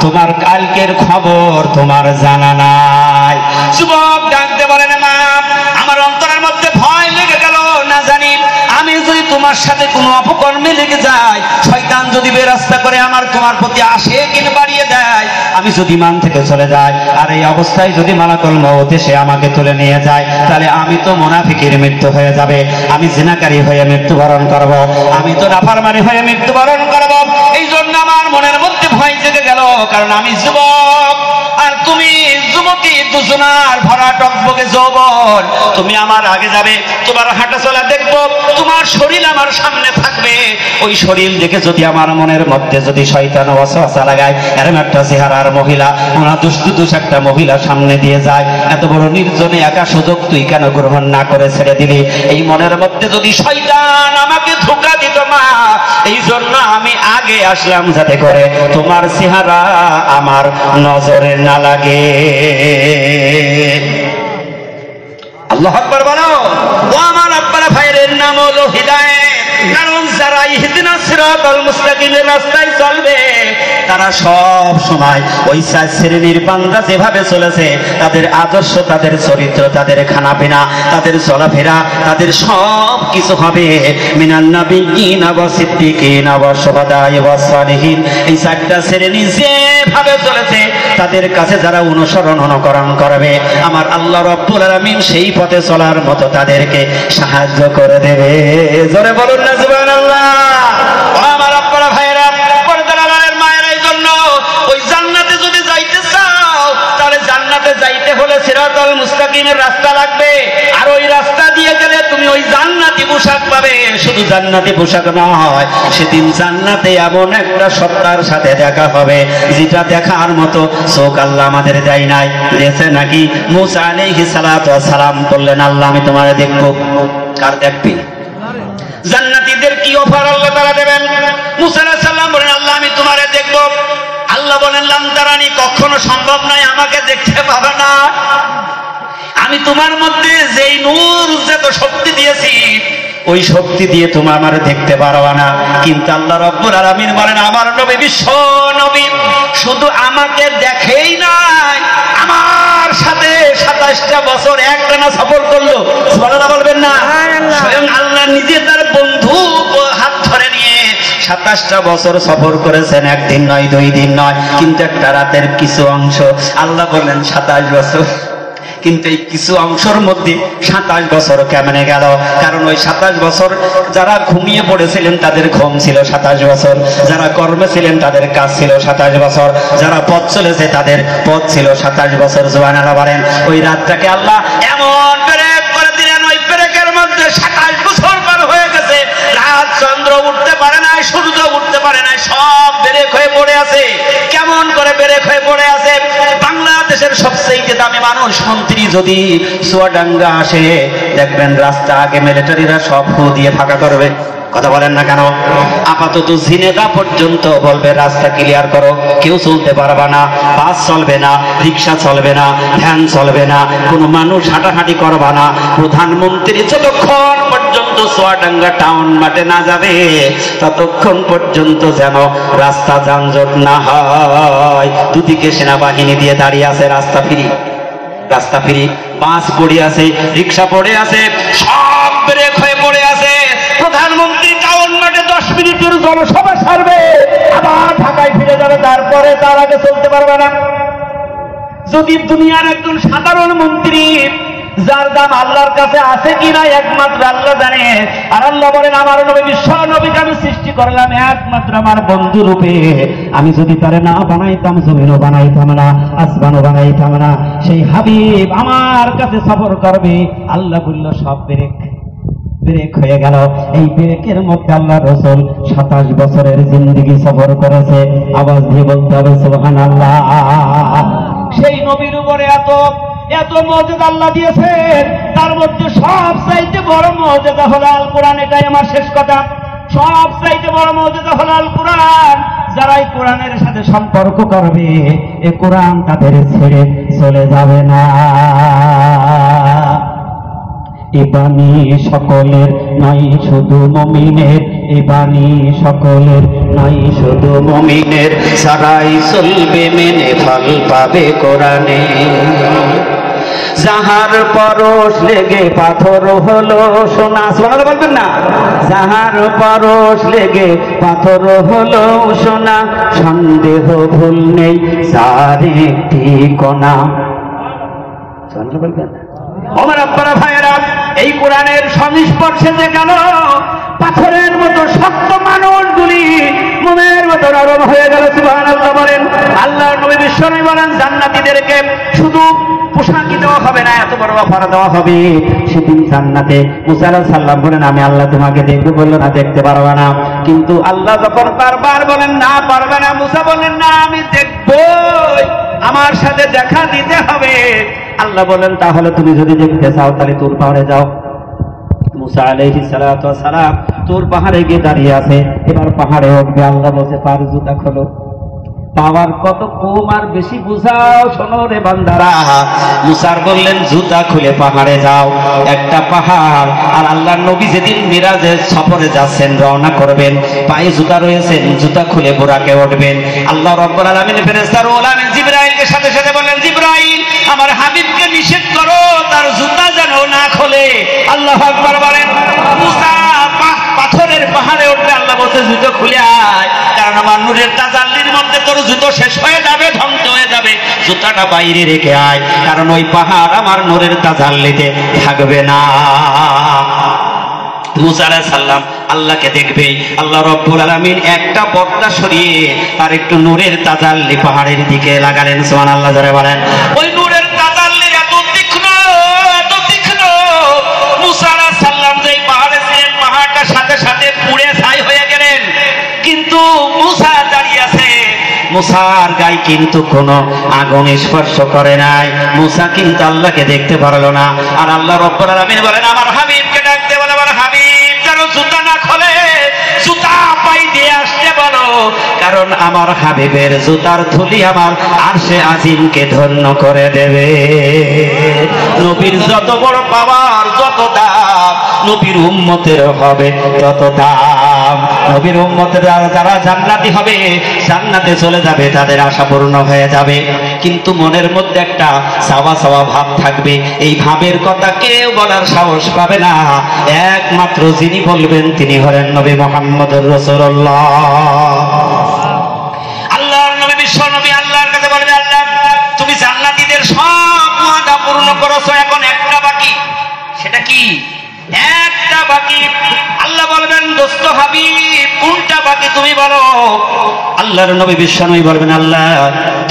B: তোমার কালকের খবর তোমার জানা নাই। যুবক ডাকতে বলেন, মা আমার অন্তরের মধ্যে ভয় লেগে গেল, না জানি আমি যদি তোমার সাথে কোনো অপকর্মে লেগে যাই, শয়তান যদি বেরাস্তা করে আমার তোমার প্রতি আসে কিনে বাড়িয়ে দেয়, আমি যদি মান থেকে চলে যাই আর এই অবস্থায় যদি মালাকুল মউত এসে আমাকে তুলে নিয়ে যায়, তাহলে আমি তো মুনাফিকের মৃত্যু হয়ে যাবে, আমি জিনাকারী হয়ে মৃত্যুবরণ করব, আমি তো নাফরমানি হয়ে মৃত্যুবরণ করব। এই জন্য আমার মনের মধ্যে ভয় জেগে গেল, কারণ আমি যুবক আর তুমি যুবতী, দুজনার ভরা টকবকে যৌবন। তুমি আমার আগে যাবে, তোমার হাঁটা চলা দেখবো, তোমার শরীর আমার সামনে থাকবে। ওই শরীর দেখে যদি আমার মনের মধ্যে যদি শয়তান ওয়াসওয়াসা লাগায়, এরকম একটা চেহারার মহিলা, ওনা দুষ্ট একটা মহিলা সামনে দিয়ে যায়, এত বড় নির্জনে একা সুযোগ তুই কেন গ্রহণ না করে ছেড়ে দিলি, এই মনের মধ্যে যদি শয়তান আমাকে ধোঁকা দিত, মা এই জন্য আমি আগে আসলাম যাতে করে তোমার চেহারা আমার নজরে না লাগে। আল্লাহু আকবার বলো। ও আমার আব্বারা ভাইয়ের নাম হলো হিদায়াত। কারণ যারা ইহদিনাস সিরাতাল মুস্তাকিমের রাস্তায় চলবে, তারা সব সময় ওই 4 শ্রেণীর বান্দা যেভাবে চলেছে, তাদের আদর্শ, তাদের চরিত্র, তাদের খানাপিনা, তাদের চলাফেরা, তাদের সব কিছু হবে মিনান নাবিয়্যিনা ওয়া সিদ্দিকিনা ওয়া শুহাদায়ে ওয়া সালিহিন। এই 4টা শ্রেণী যেভাবে চলেছে, তাদের কাছে যারা অনুকরণ করবে, আমার আল্লাহ রাব্বুল আলামিন সেই পথে চলার মতো তাদেরকে সাহায্য করে দেবে। জোরে বলুন না সুবহানাল্লাহ। ও আমার আব্বারা ভাইয়েরা, পর্দার আড়ালের মায়ের, এই জন্য ওই জান্নাতে যদি যাইতে চাও, তাহলে জান্নাতে যাইতে হলে সিরাতাল মুস্তাকিমের রাস্তা লাগবে, আর ওই রাস্তা দিয়ে গেলে তুমি ওই জান্নাতি পোশাক পাবে। শুধু জান্নাতি পোশাক নয়, সেদিন জান্নাতে এমন একটা সত্তার সাথে দেখা হবে, যেটা দেখার মতো চোখ আল্লাহ আমাদের দেয় নাই। দিয়েছে নাকি? মুসা আলাইহিস সালাতু ওয়াস সালাম বললেন, আল্লাহ আমি তোমারে দেখবো। কার দেখবি? জান্নাতীদের কি অফার আল্লাহ তাআলা দেবেন? মুসা আলাইহিস সালাম বলেন, আল্লাহ আমি তোমারে দেখব। আল্লাহ বলেন, লান তারানি, কখনো সম্ভব নয়, আমাকে দেখতে পাবে না। আমি তোমার মধ্যে যেই নূর, যত শক্তি দিয়েছি, ওই শক্তি দিয়ে তুমি আমারে দেখতে পারবা না। কিন্তু আল্লাহ রাব্বুল আলামিন বলেন, আমার নবী বিশ্ব নবী শুধু আমাকে দেখেই নাই, আমার সাথে 27টা বছর একটানা সফর করলো। সুবহানাল্লাহ বলবেন না? স্বয়ং আল্লাহ নিজে তার বন্ধু হাত ধরে নিয়ে 27টা বছর সফর করেছেন, একদিন নয়, 2 দিন নয়, কিন্তু একটা রাতের কিছু অংশ। আল্লাহ বললেন 27 বছর। কিন্তু এই কিছু অংশের মধ্যে 27 বছর কেমনে গেল? কারণ ওই 27 বছর যারা ঘুমিয়ে পড়েছিলেন তাদের ঘুম ছিল 27 বছর, যারা কর্মে ছিলেন তাদের কাজ ছিল 27 বছর, যারা পথ চলেছে তাদের পথ ছিল 27 বছর। সুবহানাল্লাহ বলেন। ওই রাতটাকে আল্লাহ এমন ব্রেক করে দিলেন, ওই ব্রেকের মধ্যে 27 বছর পার হয়ে গেছে। রাত চন্দ্র উঠতে পারে না, সূর্য উঠতে পারে না, সব ব্রেক হয়ে পড়ে আছে। কেমন করে ব্রেক হয়ে পড়ে আছে? বাংলাদেশের মানুষ মন্ত্রী যদি চুয়াডাঙ্গা আসে, দেখবেন রাস্তা আগে মিলিটারিরা সব ফু দিয়ে ফাঁকা করবে। কথা বলেন না কেন? আপাতত ঝিনেগা পর্যন্ত বলবে রাস্তা ক্লিয়ার করো, কেউ চলতে পারবে না, বাস চলবে না, রিক্সা চলবে না, ভ্যান চলবে না, কোনো মানুষ হাঁটাহাঁটি করবে না। প্রধানমন্ত্রী যতক্ষণ পর্যন্ত চুয়াডাঙ্গা টাউন মাঠে না যাবে ততক্ষণ পর্যন্ত যেন রাস্তা যানজট না হয়। দুদিকে সেনাবাহিনী দিয়ে দাঁড়িয়ে আছে, রাস্তা ফ্রি, রাস্তা ফ্রি। বাস পড়ে আছে, রিক্সা পড়ে আছে, সব ব্রেক হয়ে পড়ে আছে। প্রধানমন্ত্রী টাউন মাঠে 10 মিনিটের জনসভা সারবে, আবার ঢাকায় ফিরে যাবে, তারপরে তার আগে চলতে পারবে না। যদি দুনিয়ার একজন সাধারণ মন্ত্রী, যার দাম আল্লাহর কাছে আছে কিনা একমাত্র আল্লাহ জানে, আর আল্লাহ বলেন আমার নবী বিশ্ব নবীকে আমি সৃষ্টি করলাম একমাত্র আমার বন্ধু রূপে, আমি যদি তারে না বানাইতাম জমিনও বানাইতাম না, আসমানও বানাইতাম না। সেই হাবিব আমার কাছে সফর করবে, আল্লাহ বলল সব ব্রেক হয়ে গেল। এই ব্রেকের মধ্যে আল্লাহ রাসূল 27 বছরের জিন্দেগি সফর করেছে। আওয়াজ দিয়ে বলতে হবে সুবহানাল্লাহ। সেই নবীর উপরে এত মর্যাদা আল্লাহ দিয়েছেন, তার মধ্যে সবচাইতে বড় মর্যাদা হলো আল কোরআন। এটাই আমার শেষ কথা। সবচাইতে বড় মর্যাদা হলো আল কোরআন। যারা এই কোরআনের সাথে সম্পর্ক করবে, এ কোরআন তাদের ছেড়ে চলে যাবে না। এ বাণী সকলের নয় শুধু মুমিনের, এ বাণী সকলের নয় শুধু মুমিনের, সারাই চলবে মেনে ফল পাবে কোরআনে। যাহার পরশ লেগে পাথর হলো সোনা, সোনা বলবেন না, যাহার পরশ লেগে পাথর হলো সোনা, সন্দেহ ভুল নেই যার একটি কণা। সোনা বলবেন না? আমার আব্বারা ভাইয়েরা, এই কোরআনের সংস্পর্শে যে গেল পাথরের মতো শক্ত মানুষগুলি মোমের মতো নরম হয়ে গেল। সুবহানাল্লাহ বলেন। আল্লাহর নবী বিশ্বনবী বলেন জান্নাতীদেরকে শুধু পোশাকই দেওয়া হবে না, এত বড় অফার দেওয়া হবে সেদিন জান্নাতে। মুসা আলাইহিস সালাম বলেন আমি আল্লাহ তোমাকে দেখবো, বললো না দেখতে পারবে না। কিন্তু আল্লাহ যখন বারবার বলেন না পারবে না, মুসা বলেন না আমি দেখবই, আমার সাথে দেখা দিতে হবে। আল্লাহ বলেন তাহলে তুমি যদি দেখতে চাও তাহলে তুর পাহাড়ে যাও। মুসা আলাইহিস সালাতু ওয়াস সালাম তুর পাহাড়ে গিয়ে দাঁড়িয়ে আছে। এবার পাহাড়ে উঠবে, আল্লাহ বলছে পার জুতা খোলো। পাওয়ার কত কম আর বেশি বুঝাও, শোনো রে বান্দারা। মুসার বললেন জুতা খুলে পাহাড়ে যাও। একটা পাহাড়, আর আল্লাহর নবী যেদিন মিরাজের সফরে যাচ্ছেন, রওনা করবেন, পায়ে জুতা রয়েছেন, জুতা খুলে বুরাকে উঠবেন। আল্লাহ রাব্বুল আলামিন ফেরেশতা রুহুল আমিন জিবরাইলকে সাথে সাথে বললেন জিবরাইল আমার হাবিবকে নিষেধ করো তার জুতা যেন না খোলে। আল্লাহু আকবার বলেন। মুসা পাথরের পাহাড়ে উঠবে, আল্লাহ বলছে জুতো খুলে আয়, কারণ আমার নূরের তাজাল্লির মধ্যে তোর জুতো শেষ হয়ে যাবে, ধ্বংস হয়ে যাবে, জুতাটা বাইরে রেখে আয়, কারণ ওই পাহাড় আমার নূরের তাজাল্লিতে থাকবে না। মুসা আলাইহিস সালাম আল্লাহকে দেখবে, আল্লাহ রাব্বুল আলামিন একটা পর্দা সরিয়ে তার একটু নূরের তাজাল্লি পাহাড়ের দিকে লাগালেন। সুবহানাল্লাহ জোরে বলেন। ওই নূরের তাজাল্লি এত তীক্ষ্ণ, মুসা আলাইহিস সালাম যেই পাহাড়ে ছিলেন, পাহাড়টার সাথে সাথে পুড়ে ছাই হয়ে গেলেন। কিন্তু মুসা দাঁড়িয়ে আছে, মুসার গায়ে কিন্তু কোনো আগুন স্পর্শ করে নাই। মুসা কিন্তু আল্লাহকে দেখতে পারলো না। আর আল্লাহ রাব্বুল আলামিন বলেন আমার হাবিবকে ডাকতে বলে, আমার হাবিব যেন জুতা না খোলে, জুতা পাই দিয়ে আসতে বলো, কারণ আমার হাবিবের জুতার ধুলি আমার আরশে আজিমকে ধন্য করে দেবে। নবীর যত বড় পাওয়ার, যত দাম, নবীর উম্মতের হবে তত দাম। নবীর উম্মতের যারা জান্নাতি হবে, জান্নাতে চলে যাবে, তাদের আশা পূর্ণ হয়ে যাবে। কিন্তু মনের মধ্যে একটা চাওয়া চাওয়া ভাব থাকবে। এই ভাবের কথা কেউ বলার সাহস পাবে না, একমাত্র যিনি বলবেন তিনি হলেন নবী মুহাম্মদুর রাসূলুল্লাহ। আল্লাহর নবী বিশ্ব নবী আল্লাহর কাছে বলবে আল্লাহ তুমি জান্নাতীদের সব ওয়াদা পূর্ণ করেছো, এখন একটা বাকি। সেটা কি? একটা বাকি। আল্লাহ বলবেন দোস্ত হাবিব কোনটা বাকি তুমি বলো। আল্লাহর নবী বিশ্ব নবী বলবেন আল্লাহ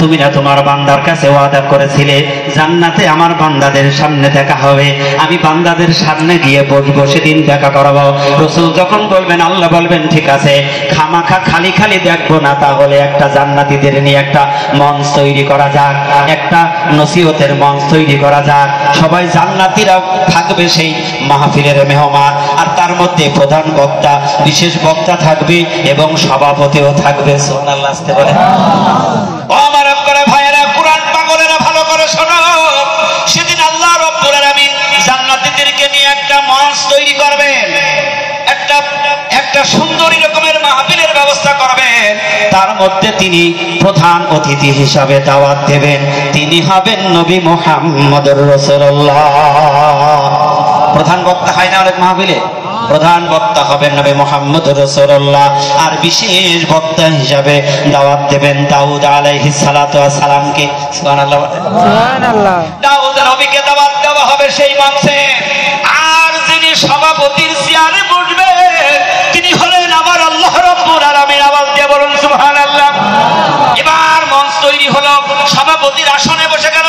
B: তুমি না তোমার বান্দার কাছে ওয়াদা করেছিলে জান্নাতে আমার বান্দাদের সামনে দেখা হবে, আমি বান্দাদের সামনে গিয়ে বসবো, সেদিন দেখা করাবো। রাসূল যখন বলবেন, আল্লাহ বলবেন ঠিক আছে, খামাখা খালি খালি দেখবো না, তাহলে একটা জান্নাতীদের নিয়ে একটা মঞ্চ তৈরি করা যাক, একটা নসিহতের মঞ্চ তৈরি করা যাক। সবাই জান্নাতীরা থাকবে সেই মাহফিলের মেহমান, আর তার মধ্যে প্রধান বক্তা, বিশেষ বক্তা থাকবে এবং সভাপতিও থাকবে। সুবহানাল্লাহ আসতে বলে। ও আমার আপনারা ভাইয়েরা, কুরআন পাগলেরা ভালো করে শোনো, সেদিন আল্লাহ রাব্বুল আলামিন জান্নাতীদেরকে নিয়ে একটা মঞ্চ তৈরি করবেন, একটা সুন্দরী রকমের মাহফিলের ব্যবস্থা করবেন। তার মধ্যে তিনি প্রধান অতিথি হিসাবে দাওয়াত দেবেন, তিনি হবেন নবী মুহাম্মদুর রাসূলুল্লাহ। প্রধান বক্তা হয় না অনেক মাহফিলে, প্রধান বক্তা হবেন নবী মুহাম্মদুর রাসূলুল্লাহ। আর বিশেষ বক্তা হিসাবে দাওয়াত দেবেন দাউদ আলাইহিস সালাতু ওয়াস সালামকে। সুবহানাল্লাহ, সুবহানাল্লাহ। দাউদ নবীকে দাওয়াত দেওয়া হবে সেই মঞ্চে। আর যিনি সভাপতির চেয়ারে বসবেন তিনি হলেন আমার আল্লাহ রাব্বুল আলামিন। আওয়াজ দিয়ে বলুন সুবহানাল্লাহ। এবার মঞ্চ তৈরি হলো, সভাপতির আসনে বসে গেল।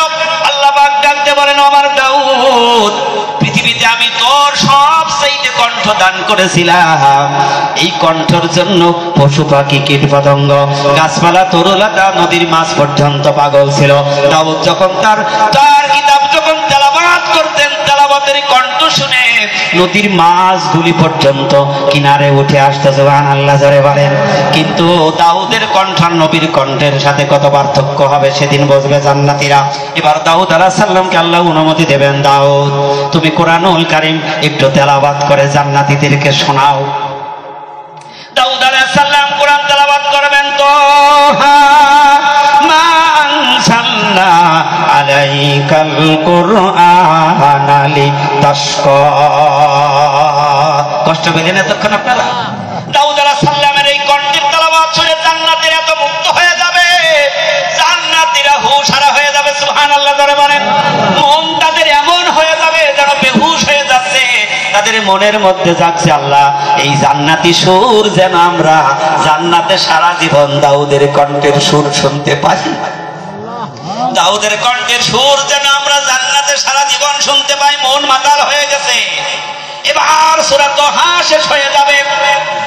B: আল্লাহ পাক ডাক দিয়ে বলেন, আমার দাউদ, পৃথিবীতে আমি তোর সবচেয়ে কণ্ঠ দান করেছিলাম, এই কণ্ঠের জন্য পশু পাখি কীট পতঙ্গ গাছপালা তরুলতা নদীর মাছ পর্যন্ত পাগল ছিল। দাউদ যখন তার কিতাব যখন তেলাওয়াত করতেন, তেলাওয়াতের কণ্ঠ শুনে নদীর মাছগুলি পর্যন্ত কিনারে উঠে আসতো। সুবহানাল্লাহ জোরে বলেন। কিন্তু দাউদের কণ্ঠ নবীর কণ্ঠের সাথে কত পার্থক্য হবে সেদিন বুঝবে জান্নাতীরা। এবার দাউদ আলাইহিস সালামকে আল্লাহ অনুমতি দেবেন, দাউদ তুমি কোরআনুল কারীম একটু তেলাওয়াত করে জান্নাতীদেরকে শোনাও। দাউদ আলাইহিস সালাম কোরআন তেলাওয়াত করবেন। তো মা আনসালনা আলাইকাল কুরআনা লিতাশকা। কষ্ট পেলেন এতক্ষণ আপনারা? দাউদ আলাইহিস সালামের এই কণ্ঠের তেলাওয়াত শুনে জান্নাতীরা এত মুক্ত হয়ে যাবে, জান্নাতীরা হুঁশহারা হয়ে যাবে। সুবহানাল্লাহ জোরে বলেন। মন তাদের এমন হয়ে যাবে যেন বেহুশ হয়ে যাচ্ছে, তাদের মনের মধ্যে যাচ্ছে আল্লাহ এই জান্নাতি সুর যেন আমরা জান্নাতে সারা জীবন দাউদের কণ্ঠের সুর শুনতে পাই। দাউদের কণ্ঠের সুর যেন আমরা জান্নাতে সারা জীবন শুনতে পাই। মন মাতাল হয়ে গেছে। এবার সূরা তাহা শেষ হয়ে যাবে।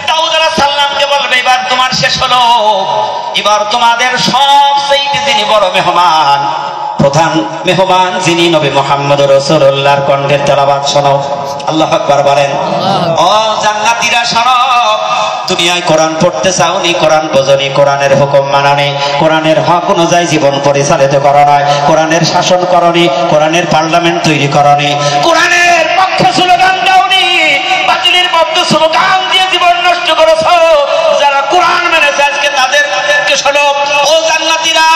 B: দাউদ আলাইহিস সালামকে বলবে, এবার তোমার শেষ হলো, এবার তোমাদের সবচেয়ে যিনি বড় মেহমান, প্রধান মেহমান যিনি নবী মুহাম্মদুর রাসূলুল্লাহর কণ্ঠের তেলাওয়াত শোনো। আল্লাহু আকবার বলেন। ও জান্নাতীরা শোনো, দুনিয়ায় কোরআন পড়তে চাওনি, কোরআন বোঝনি, কোরআনের হুকুম মানানি, কোরআনের হক অনুযায়ী জীবন পরিচালিত করা নয়, কোরআনের শাসন করনি, কোরআনের পার্লামেন্ট তৈরি করনি, কোরআনের পক্ষে স্লোগান দাওনি, বাতিলের পক্ষে স্লোগান দিয়ে জীবন নষ্ট করেছো। যারা কোরআন মেনেছে আজকে তাদেরকে শোনো। ও জান্নাতীরা,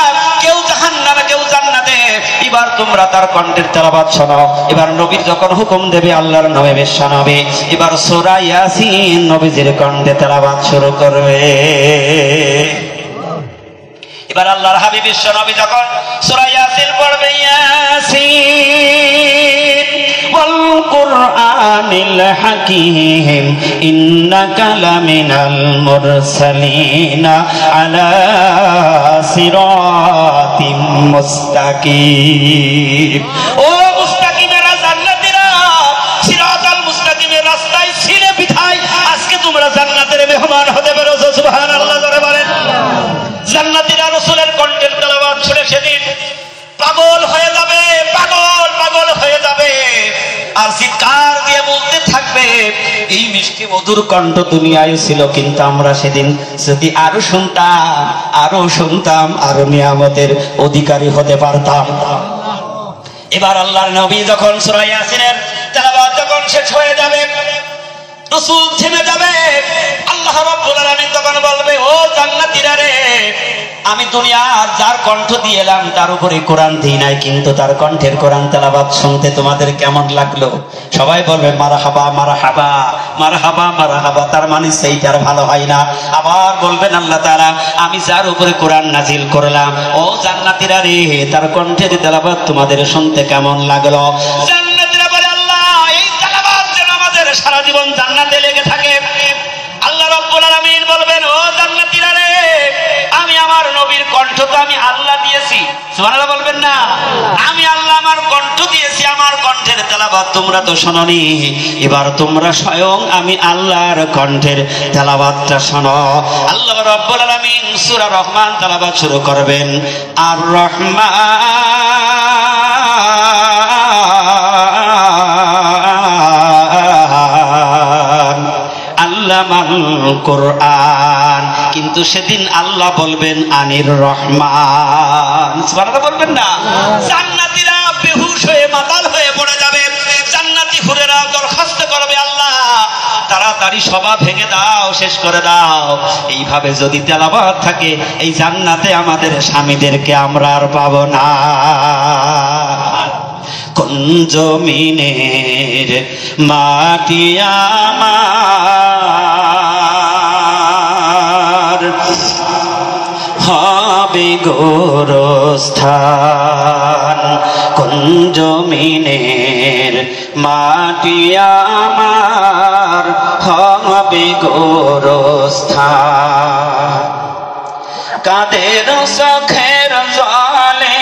B: কেউ জাহান্নামে কেউ জান্নাতে, এবার তোমরা তার কণ্ঠের তেলাওয়াত শোনো। এবার নবীর যখন হুকুম দেবে আল্লাহর নবী বিশ্ব নবী, এবার সূরা ইয়াসিন নবীজির কণ্ঠে তেলাওয়াত শুরু করবে। এবার আল্লাহর হাবিব বিশ্ব নবী যখন সূরা ইয়াসিন পড়বে, ইয়াসিন ওয়াল কুরআনিল হাকীম ইন্নাকা লামিনাল মুরসালিনা আলা সিরাতিম মুস্তাকিম। ও মুস্তাকিমেরা, জান্নাতীরা সিরাতাল মুস্তাকিমের রাস্তায় ছিলে বিধায় আজকে তোমরা জান্নাতের মেহমান হতে পেরেছো। সুবহানাল্লাহ জোরে বলেন। জান্নাতীরা রাসূলের কণ্ঠের তেলাওয়াত শুনে সেদিন পাগল হয়ে যাবে, পাগল হয়ে যাবে, আর চিৎকার দিয়ে বলতে থাকবে, এই মিষ্টি মধুর কণ্ঠ দুনিয়ায় ছিল, কিন্তু আমরা সেদিন যদি আরো শুনতাম আরো নিয়ামতের অধিকারী হতে পারতাম। এবার আল্লাহর নবী যখন সূরা ইয়াসিনের তেলাওয়াত যখন শেষ হয়ে যাবে, রাসূল থেমে যাবে, আল্লাহ রাব্বুল আলামিন তখন বলবে, ও জান্নাতীরা রে, আমি দুনিয়ার যার কণ্ঠ দিয়ে এলাম তার উপরে কোরআন দিই নাই, কিন্তু তার কণ্ঠের কোরআন তেলাওয়াত শুনতে তোমাদের কেমন লাগলো? সবাই বলবে মারহাবা মারহাবা মারহাবা মারহাবা। তার মানে সেইটার ভালো হয় না। আবার বলবেন আল্লাহ তাআলা, আমি যার উপরে কোরআন নাজিল করলাম, ও জান্নাতীরা রে, তার কণ্ঠের তেলাওয়াত তোমাদের শুনতে কেমন লাগলো? জান্নাতীরা বলে, আল্লাহ এই তেলাওয়াত যেন আমাদের সারা জীবন জান্নাতে লেগে থাকে। আল্লাহ রাব্বুল আলামিন বলবেন, ও জান্নাতীরা রে, আমি আমার নবী
A: নবীর কণ্ঠ তো আমি আল্লাহ দিয়েছি, সুবহানাল্লাহ বলবেন না? আমি আল্লাহ আমার কণ্ঠ দিয়েছি, আমার কণ্ঠের তেলাওয়াত তোমরা তো শোনোনি, এবার তোমরা স্বয়ং আমি আল্লাহর কণ্ঠের তেলাওয়াতটা শোনো। আল্লাহ রাব্বুল আলামিন সূরা রহমান তেলাওয়াত শুরু করবেন। আর রহমান আল্লামাল কোরআন, কিন্তু সেদিন আল্লাহ বলবেন আনির রহমান, সুবহানাল্লাহ বলবেন না? জান্নাতীরা বেহুশ হয়ে মাতাল হয়ে পড়ে যাবে, জান্নাতি হুরেরা দরখাস্ত করবে, আল্লাহ তাড়াতাড়ি সভা ভেঙে দাও, শেষ করে দাও। এইভাবে যদি তেলাওয়াত থাকে এই জান্নাতে আমাদের স্বামীদেরকে আমরা আর পাবো না। কোন জমিনের মাটি আমার হবে গোরস্থান, কোন জমিনের মাটি আমার হবে গোরস্থান। কাদের চোখের জলে